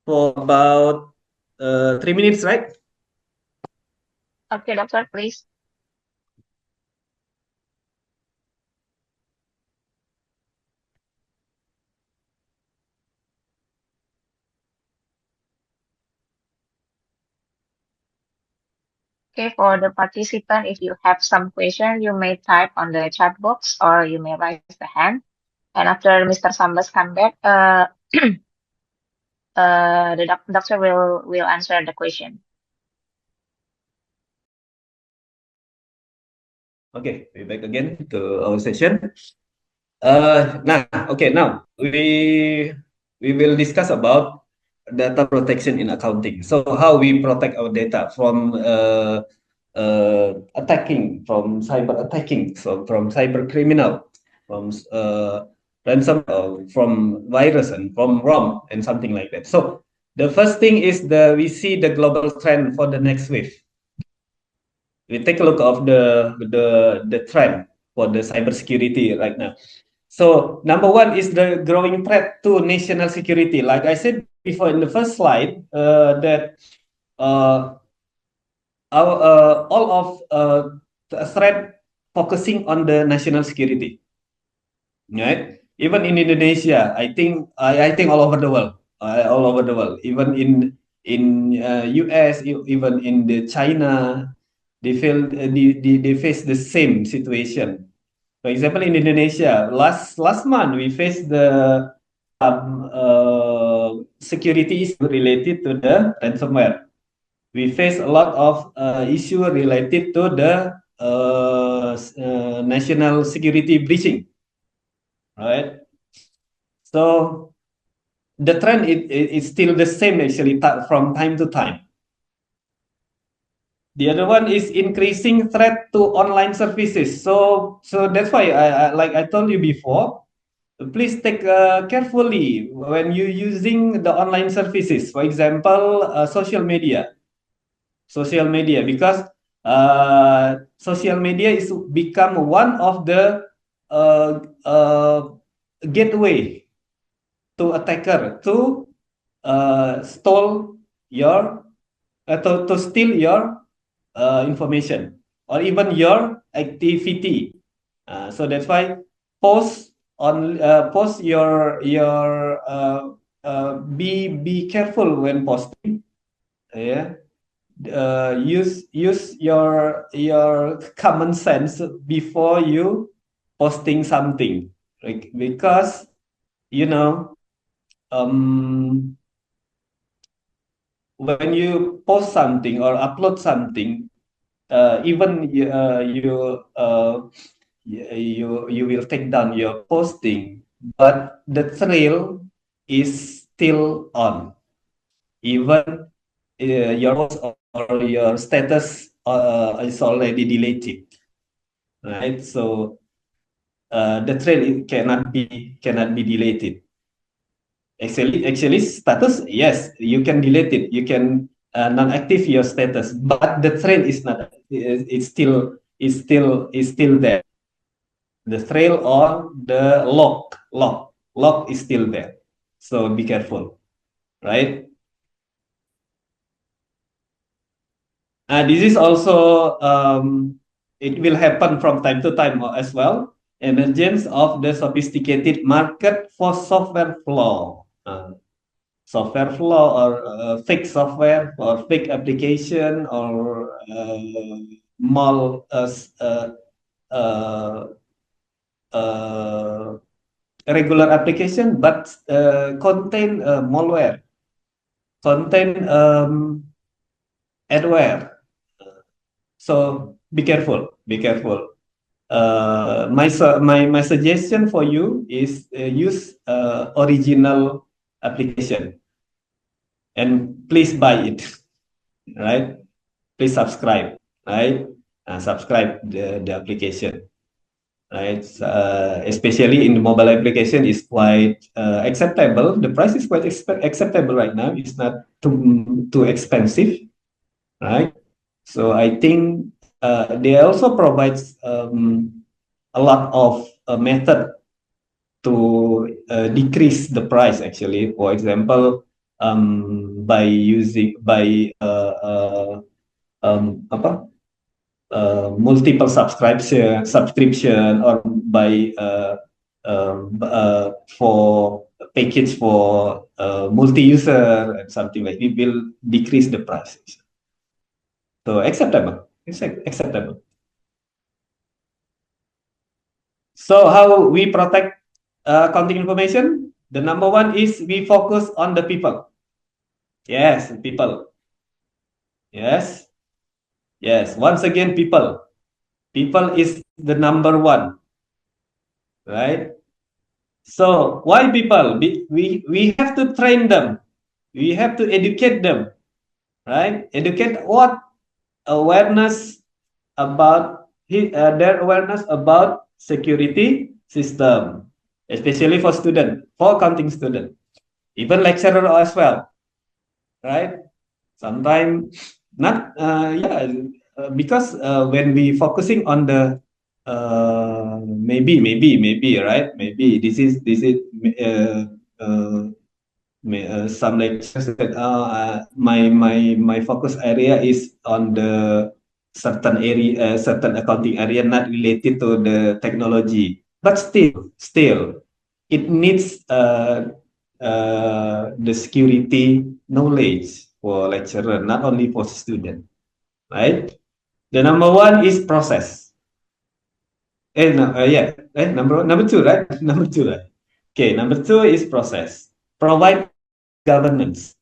for about 3 minutes, right? Okay, doctor, please. Okay, for the participant, if you have some question, you may type on the chat box or you may raise the hand. And after Mr. Sambas come back, the doctor will answer the question. Okay, we're back again to our session. Now we will discuss about data protection in accounting. So how we protect our data from attacking, from cyber attacking, so from cyber criminal, from ransom, from virus, and from ROM, and something like that. So the first thing is we see the global trend for the next wave. We take a look of the trend for the cybersecurity right now. So number one is the growing threat to national security. Like I said before in the first slide, that all of the threat focusing on the national security, right? Even in Indonesia, I think all over the world, even in US, even in the China, they face the same situation. For example, in Indonesia, last month we faced the security issue related to the ransomware. We face a lot of issue related to the national security breaching, right? So the trend is still the same actually from time to time. The other one is increasing threat to online services. So that's why like I told you before, please take carefully when you using the online services. For example, social media, because social media is become one of the uh, uh, gateway to attacker to stole your to steal your information or even your activity. So that's why post your be careful when posting. Yeah. Use your common sense before you posting something, like, because you know when you post something or upload something, even you will take down your posting, but the trail is still on, even your post or your status is already deleted, right? So the trail cannot be deleted. Actually, status, yes, you can delete it. You can non-active your status, but the trail is not. It's still there. The trail or the lock is still there. So be careful, right? This is also it will happen from time to time as well. Emergence of the sophisticated market for software flaw. Software flaw or fake software or fake application or mal uh, uh, regular application, but contain malware, contain adware. So be careful. Be careful. My suggestion for you is use original application, and please buy it, right? Please subscribe, right? Subscribe the application, right? Especially in the mobile application is quite acceptable. The price is quite acceptable right now. It's not too expensive, right? So I think they also provides a lot of method to decrease the price. Actually, for example, by using apa multiple subscription, or by for package for multi-user and something like it will decrease the price. So acceptable. It's acceptable. So how we protect accounting information? The number one is we focus on the people. Yes, people. Yes. Yes. Once again, people. People is the number one, right? So why people? We have to train them. We have to educate them, right? Educate what awareness about their awareness about security system, especially for student, for accounting student, even lecturer as well, right? Sometimes not, because when we focusing on the maybe, right? Maybe this is uh, uh, some lecturers said, my focus area is on the certain area, certain accounting area, not related to the technology. But still, it needs the security knowledge for lecturer, not only for student, right? The number one is process. Number two, right? Number two, right? Okay, number two is process. Provide governance,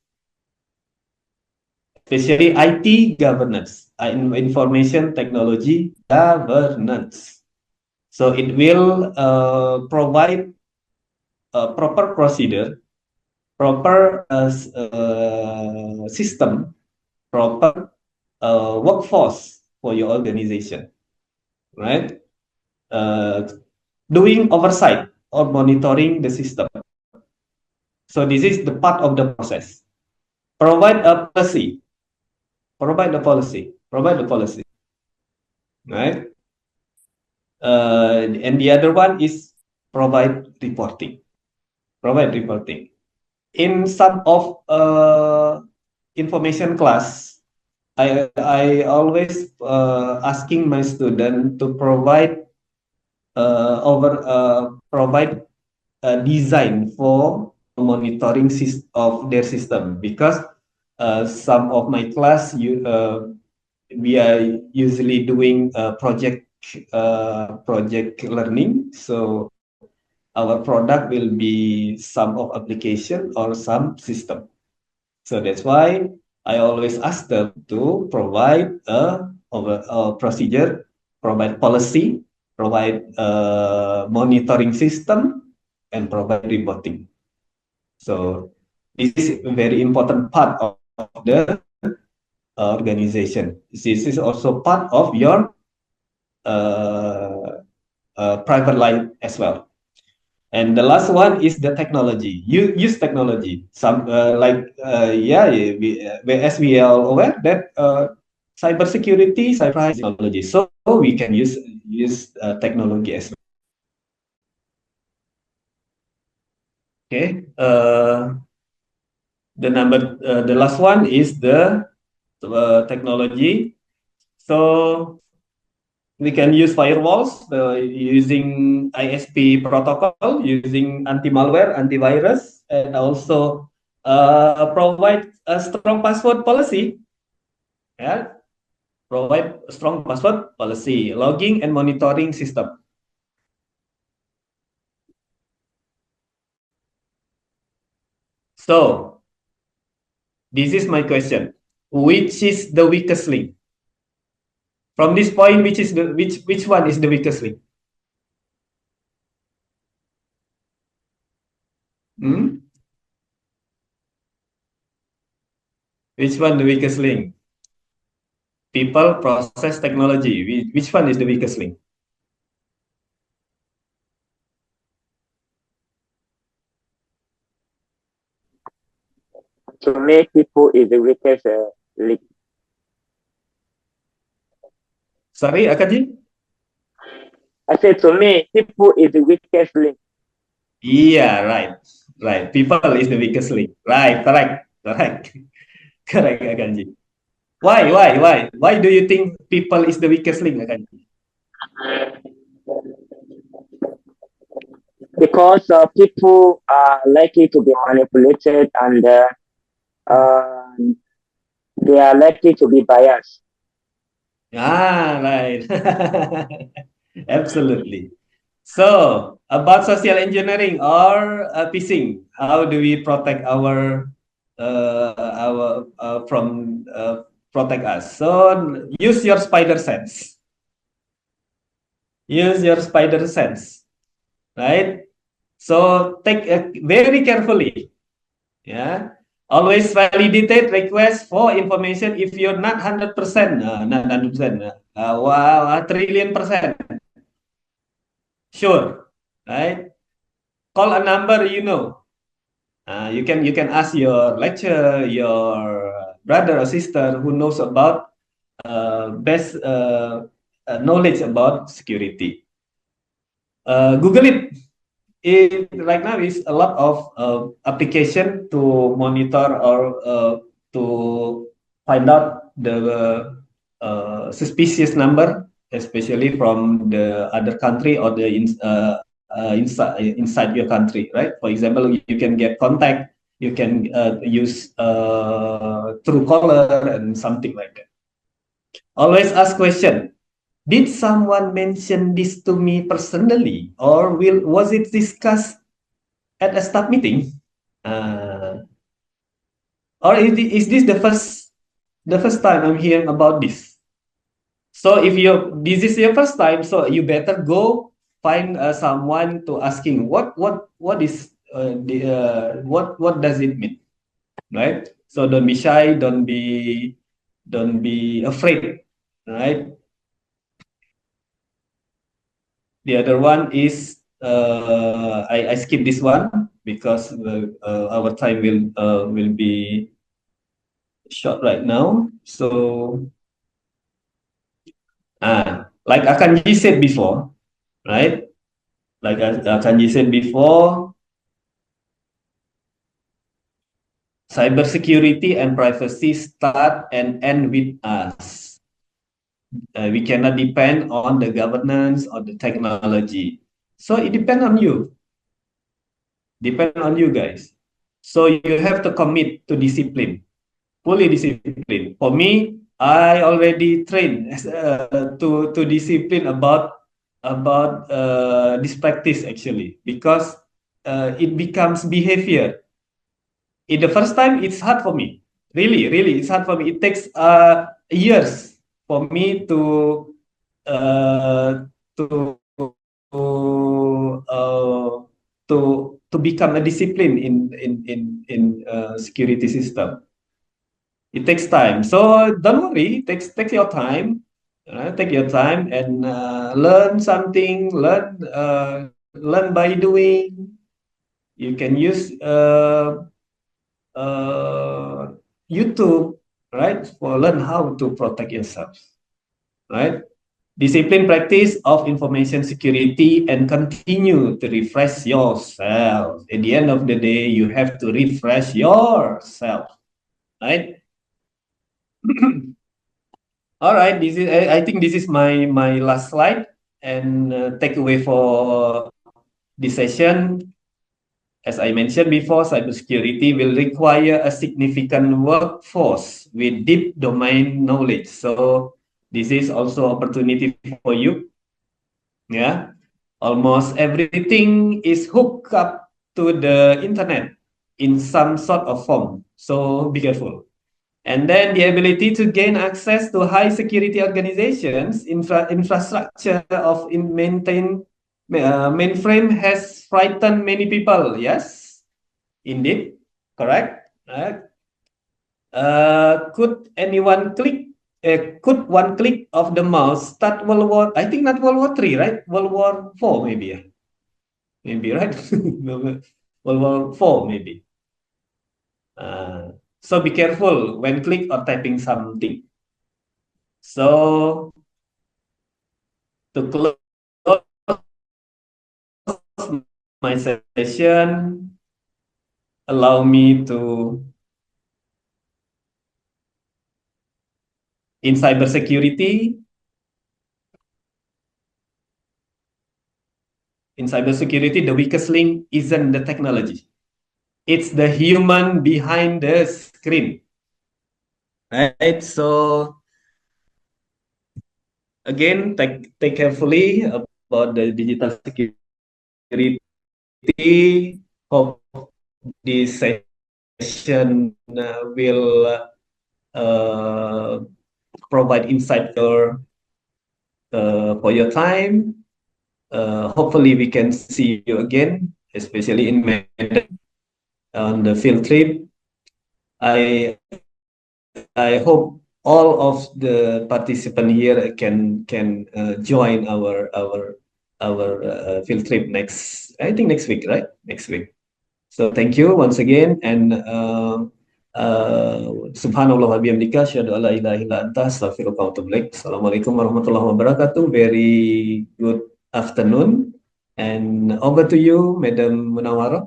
especially IT governance, information technology governance. So it will provide a proper procedure, proper system, proper workforce for your organization, right? Doing oversight or monitoring the system. So this is the part of the process. Provide a policy. Provide the policy. Provide the policy. Right? And the other one is provide reporting. Provide reporting. In some of information class, I always asking my student to provide provide a design for monitoring of their system, because some of my class we are usually doing project learning. So our product will be some of application or some system. So that's why I always ask them to provide a procedure, provide policy, provide a monitoring system, and provide reporting. So this is a very important part of the organization. This is also part of your private life as well. And the last one is the technology. You use technology. Some as we are aware that cybersecurity, cyber technology. So we can use technology as well. Okay. The last one is the technology. So we can use firewalls using ISP protocol, using anti-malware, antivirus, and also provide a strong password policy. Yeah, provide a strong password policy, logging and monitoring system. So this is my question. Which is the weakest link? From this point, which one is the weakest link? Which one the weakest link? People, process, technology. Which one is the weakest link? To make people is the weakest link. Sorry, Akaji? I said to me, people is the weakest link. Yeah, right. People is the weakest link. Right, correct. Correct, Akanji. Why do you think people is the weakest link, Akanji? Because people are likely to be manipulated and they are likely to be biased. Ah, right. Absolutely. So, about social engineering or phishing, how do we protect from protect us? So, use your spider sense. Use your spider sense, right? So, take very carefully. Yeah. Always validate request for information if you're not 100%, not 100%, wow, a trillion percent sure, right? Call a number you know. You can ask your lecturer, your brother or sister who knows about best knowledge about security. Google it. It right now is a lot of application to monitor or to find out the suspicious number, especially from the other country or inside your country, right? For example, you can get contact, you can use Truecaller and something like that. Always ask question. Did someone mention this to me personally, or was it discussed at a staff meeting? Or is this the first time I'm hearing about this? So if this is your first time, so you better go find someone to asking what is what does it mean, right? So don't be shy, don't be afraid, right? The other one is I skip this one because our time will be short right now. So like Akanji said before, right? Like Akanji said before, cybersecurity and privacy start and end with us. We cannot depend on the governance or the technology. So it depends on you. Depend on you guys. So you have to commit to discipline, fully discipline. For me, I already trained to discipline about this practice actually because it becomes behavior. In the first time, it's hard for me. Really, it's hard for me. It takes years for me uh, to uh, to become a discipline in security system. It takes time, so don't worry. Take your time. Take your time and learn something. Learn by doing. You can use uh, YouTube, right, for learn how to protect yourself, right? Discipline practice of information security and continue to refresh yourself. At the end of the day, you have to refresh yourself, right? All right, this is I think this is my last slide and takeaway for this session. As I mentioned before, cybersecurity will require a significant workforce with deep domain knowledge. So this is also opportunity for you. Yeah, almost everything is hooked up to the internet. in some sort of form. So be careful. And then the ability to gain access to high security organizations, infrastructure of mainframe has frightened many people. Yes, indeed, correct. Could anyone click? Could one click of the mouse start World War? I think not World War III, right? World War IV, maybe. Maybe, right? World War IV, maybe. So be careful when click or typing something. So to close my session, allow me to, in cybersecurity, the weakest link isn't the technology. It's the human behind the screen. Right? So again, take carefully about the digital security. Hope this session will provide insight for your time. Hopefully, we can see you again, especially in Medan on the field trip. I hope all of the participants here can join our field trip next. I think next week, right? Next week. So thank you once again, and subhanallah wa bihamdika asyhadu alla ilaha illa anta astaghfiruka wa atubu ilaik. Assalamualaikum warahmatullahi wabarakatuh. Very good afternoon, and over to you, Madam Munawara.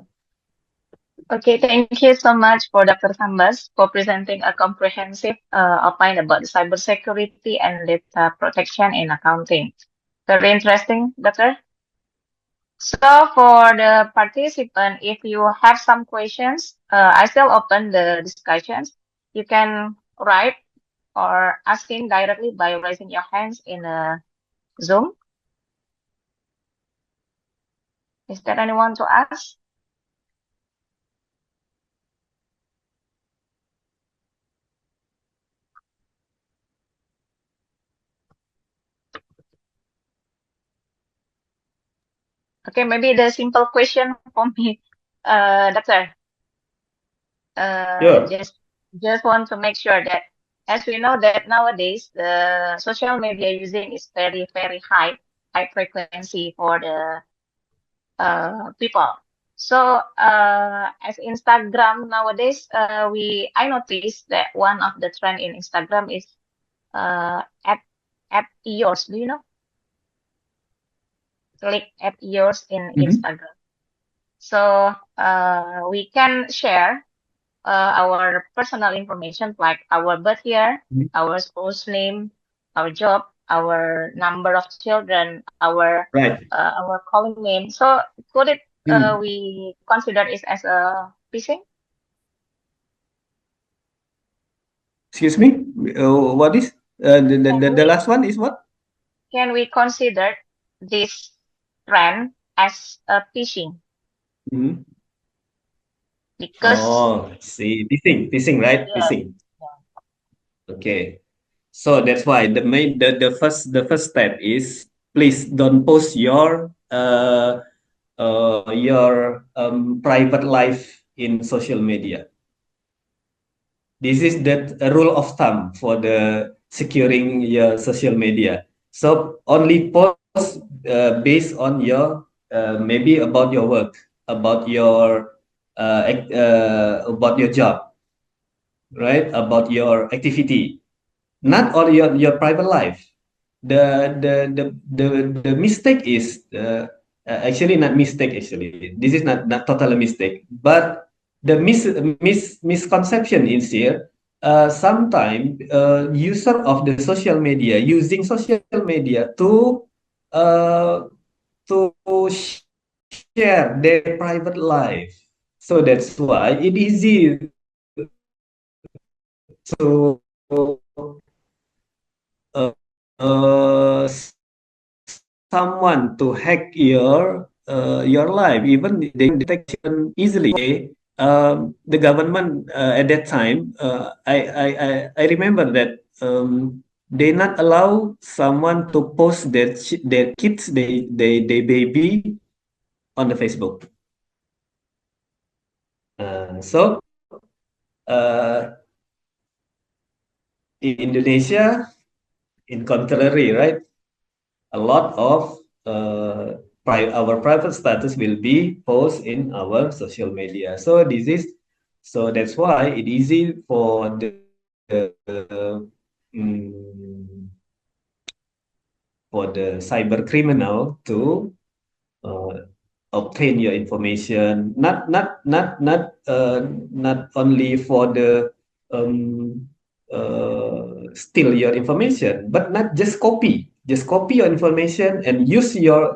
Okay, thank you so much for Dr. Sambas for presenting a comprehensive outline about cybersecurity and data protection in accounting. Very interesting, Doctor. So for the participant, if you have some questions, I still open the discussions. You can write or asking directly by raising your hands in Zoom. Is there anyone to ask? Okay, maybe the simple question for me, Doctor. Sure. Just want to make sure that, as we know that nowadays the social media using is very high frequency for the people. So as Instagram nowadays, I noticed that one of the trend in Instagram is app yours. Do you know? Click app yours in Instagram. So we can share our personal information like our birth year, our school's name, our job, our number of children, our calling name. So could it we consider it as a phishing? Excuse me. What is the last one? Is what? Can we consider this trend as a phishing? Because see, phishing, right? Yeah. Phishing. Okay, so that's why the first step is please don't post your private life in social media. This is the rule of thumb for the securing your social media. So only post based on your maybe about your work, about your job, right? About your activity, not all your private life. The mistake is actually not mistake. Actually, this is not totally mistake, but the misconception is here. Sometimes user of the social media using social media to share their private life. So that's why it is easy to someone to hack your life, even they detection easily. the government at that time, I remember that they not allow someone to post their kids, they baby on the Facebook. So in Indonesia, in contrary, right? A lot of our private status will be posted in our social media. So that's why it easy for mm, the cyber criminal to uh, obtain your information, not only for the um, steal your information, but not just copy your information and use your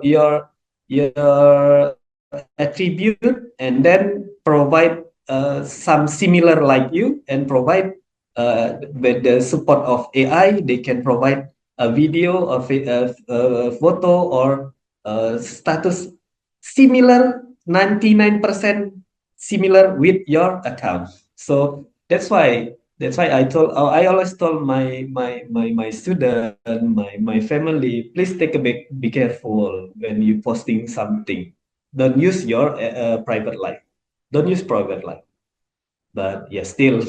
attribute and then provide some similar like you and provide with the support of AI, they can provide a video, a photo, or status similar 99% similar with your account. So that's why I always told my student, my family, please take a be careful when you posting something. Don't use your private life. Don't use private life. But yeah, still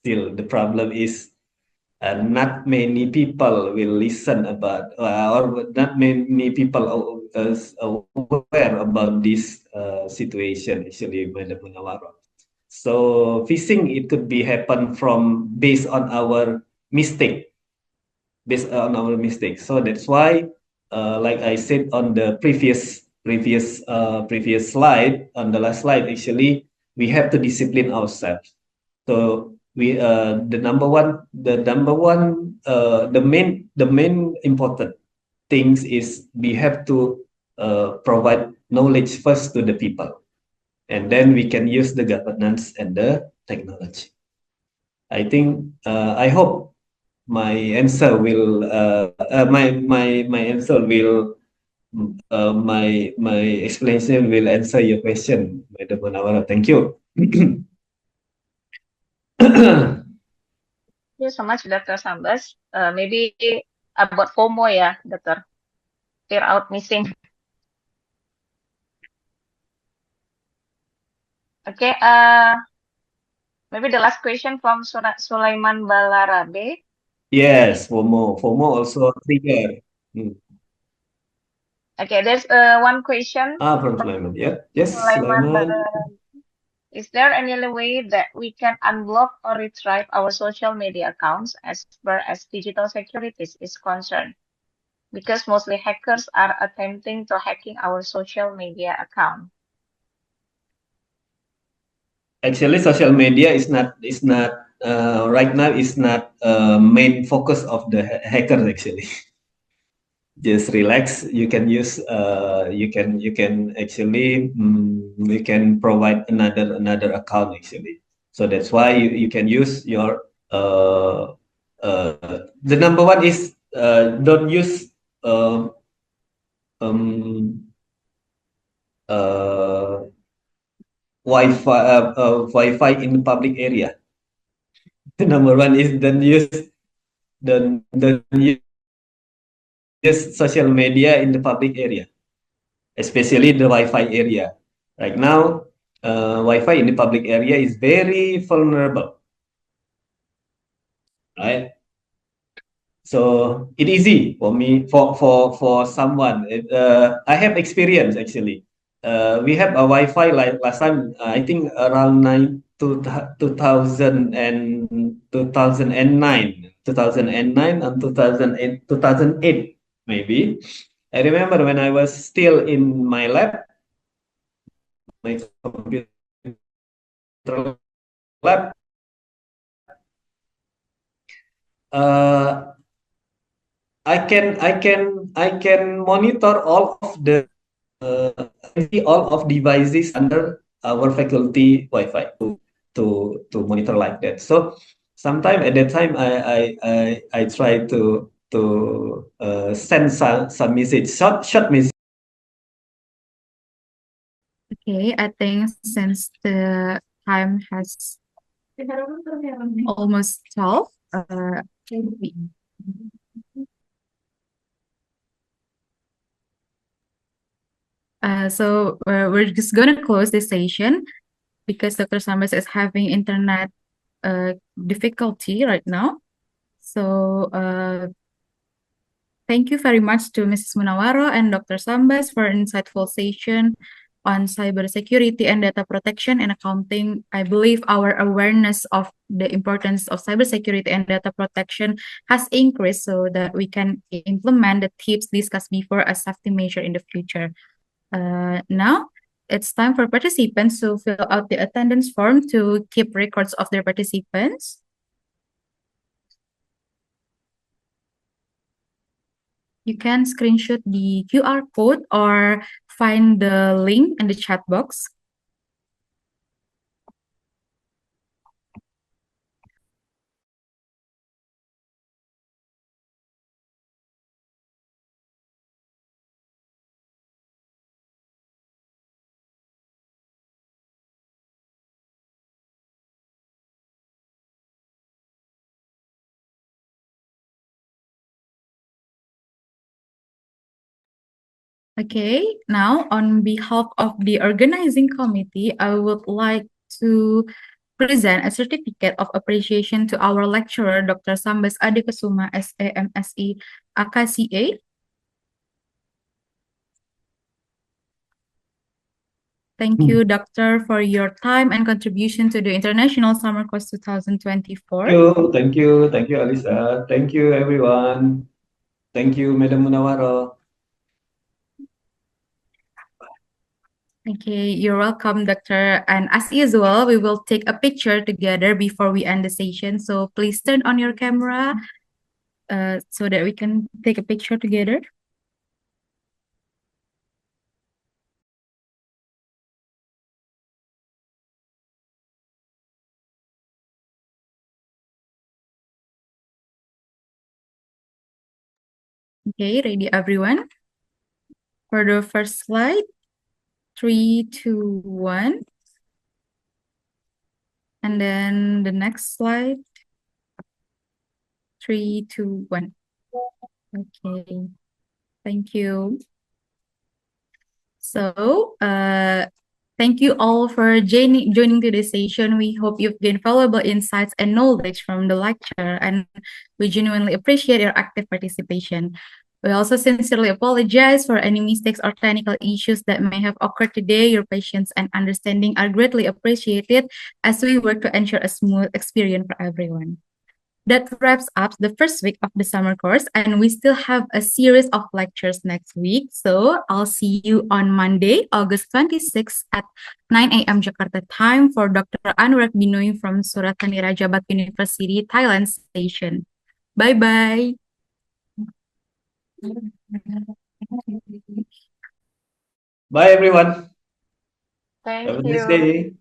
the problem is not many people will listen about or not many people are aware about this situation actually, Madam Munawara. So phishing, it could be happen from based on our mistakes. So that's why, like I said on the previous slide, on the last slide actually, we have to discipline ourselves. So the main important things is we have to provide knowledge first to the people, and then we can use the governance and the technology. I hope my answer will my answer will my explanation will answer your question, Madam Munawara. Thank you. Thank you so much, Dr. Sambas. Maybe about FOMO ya, Dr. Fear out missing. Okay, maybe the last question from Sulaiman Balarabe. Yes, FOMO also trigger. Okay, there's one question. From Sulaiman. Yeah. Yes, Sulaiman Sulaiman. Balarabe. Is there any way that we can unblock or retrieve our social media accounts as far as digital securities is concerned? Because mostly hackers are attempting to hacking our social media account. Actually, social media is not right now is not main focus of the hackers actually. Just relax. You can use you can actually you can provide another account actually. So that's why you can use your the number one is don't use um, uh, Wi-Fi in the public area. The number one is don't use social media in the public area, especially the Wi-Fi area. Right now, Wi-Fi in the public area is very vulnerable, right? So it easy for me for someone. I have experience actually. We have a Wi-Fi like last time. I think around 2009 and 2008 maybe. I remember when I was still in my lab, my computer lab. Uh, I can monitor all of the all of devices under our faculty Wi-Fi to monitor like that. So sometime at that time I try to send some message, short message. Okay, I think since the time has almost 12. So we're just going to close this session because Dr. Sambas is having internet difficulty right now. So thank you very much to Mrs. Munawaro and Dr. Sambas for an insightful session on cybersecurity and data protection and accounting. I believe our awareness of the importance of cybersecurity and data protection has increased so that we can implement the tips discussed before as safety measure in the future. Now, it's time for participants to fill out the attendance form to keep records of their participants. You can screenshot the QR code or find the link in the chat box. Okay, now on behalf of the organizing committee, I would like to present a certificate of appreciation to our lecturer, Dr. Sambas Ade Kesuma, S.A. M.Si, AKCA. Thank you, Doctor, for your time and contribution to the International Summer Course 2024. Thank you, Alisa. Thank you, everyone. Thank you, Madam Munawaro. Okay, you're welcome, Doctor. And as usual, we will take a picture together before we end the session. So please turn on your camera so that we can take a picture together. Okay, ready, everyone? For the first slide, 3, 2, 1. And then the next slide, 3, 2, 1. Okay, thank you. So, thank you all for joining today's session. We hope you've gained valuable insights and knowledge from the lecture, and we genuinely appreciate your active participation. We also sincerely apologize for any mistakes or technical issues that may have occurred today. Your patience and understanding are greatly appreciated as we work to ensure a smooth experience for everyone. That wraps up the first week of the summer course, and we still have a series of lectures next week. So I'll see you on Monday, August 26th at 9 a.m. Jakarta time for Dr. Anwar Binoy from Suratani Raja Bath University, Thailand station. Bye-bye. Bye, everyone. Thank Have a nice you. day.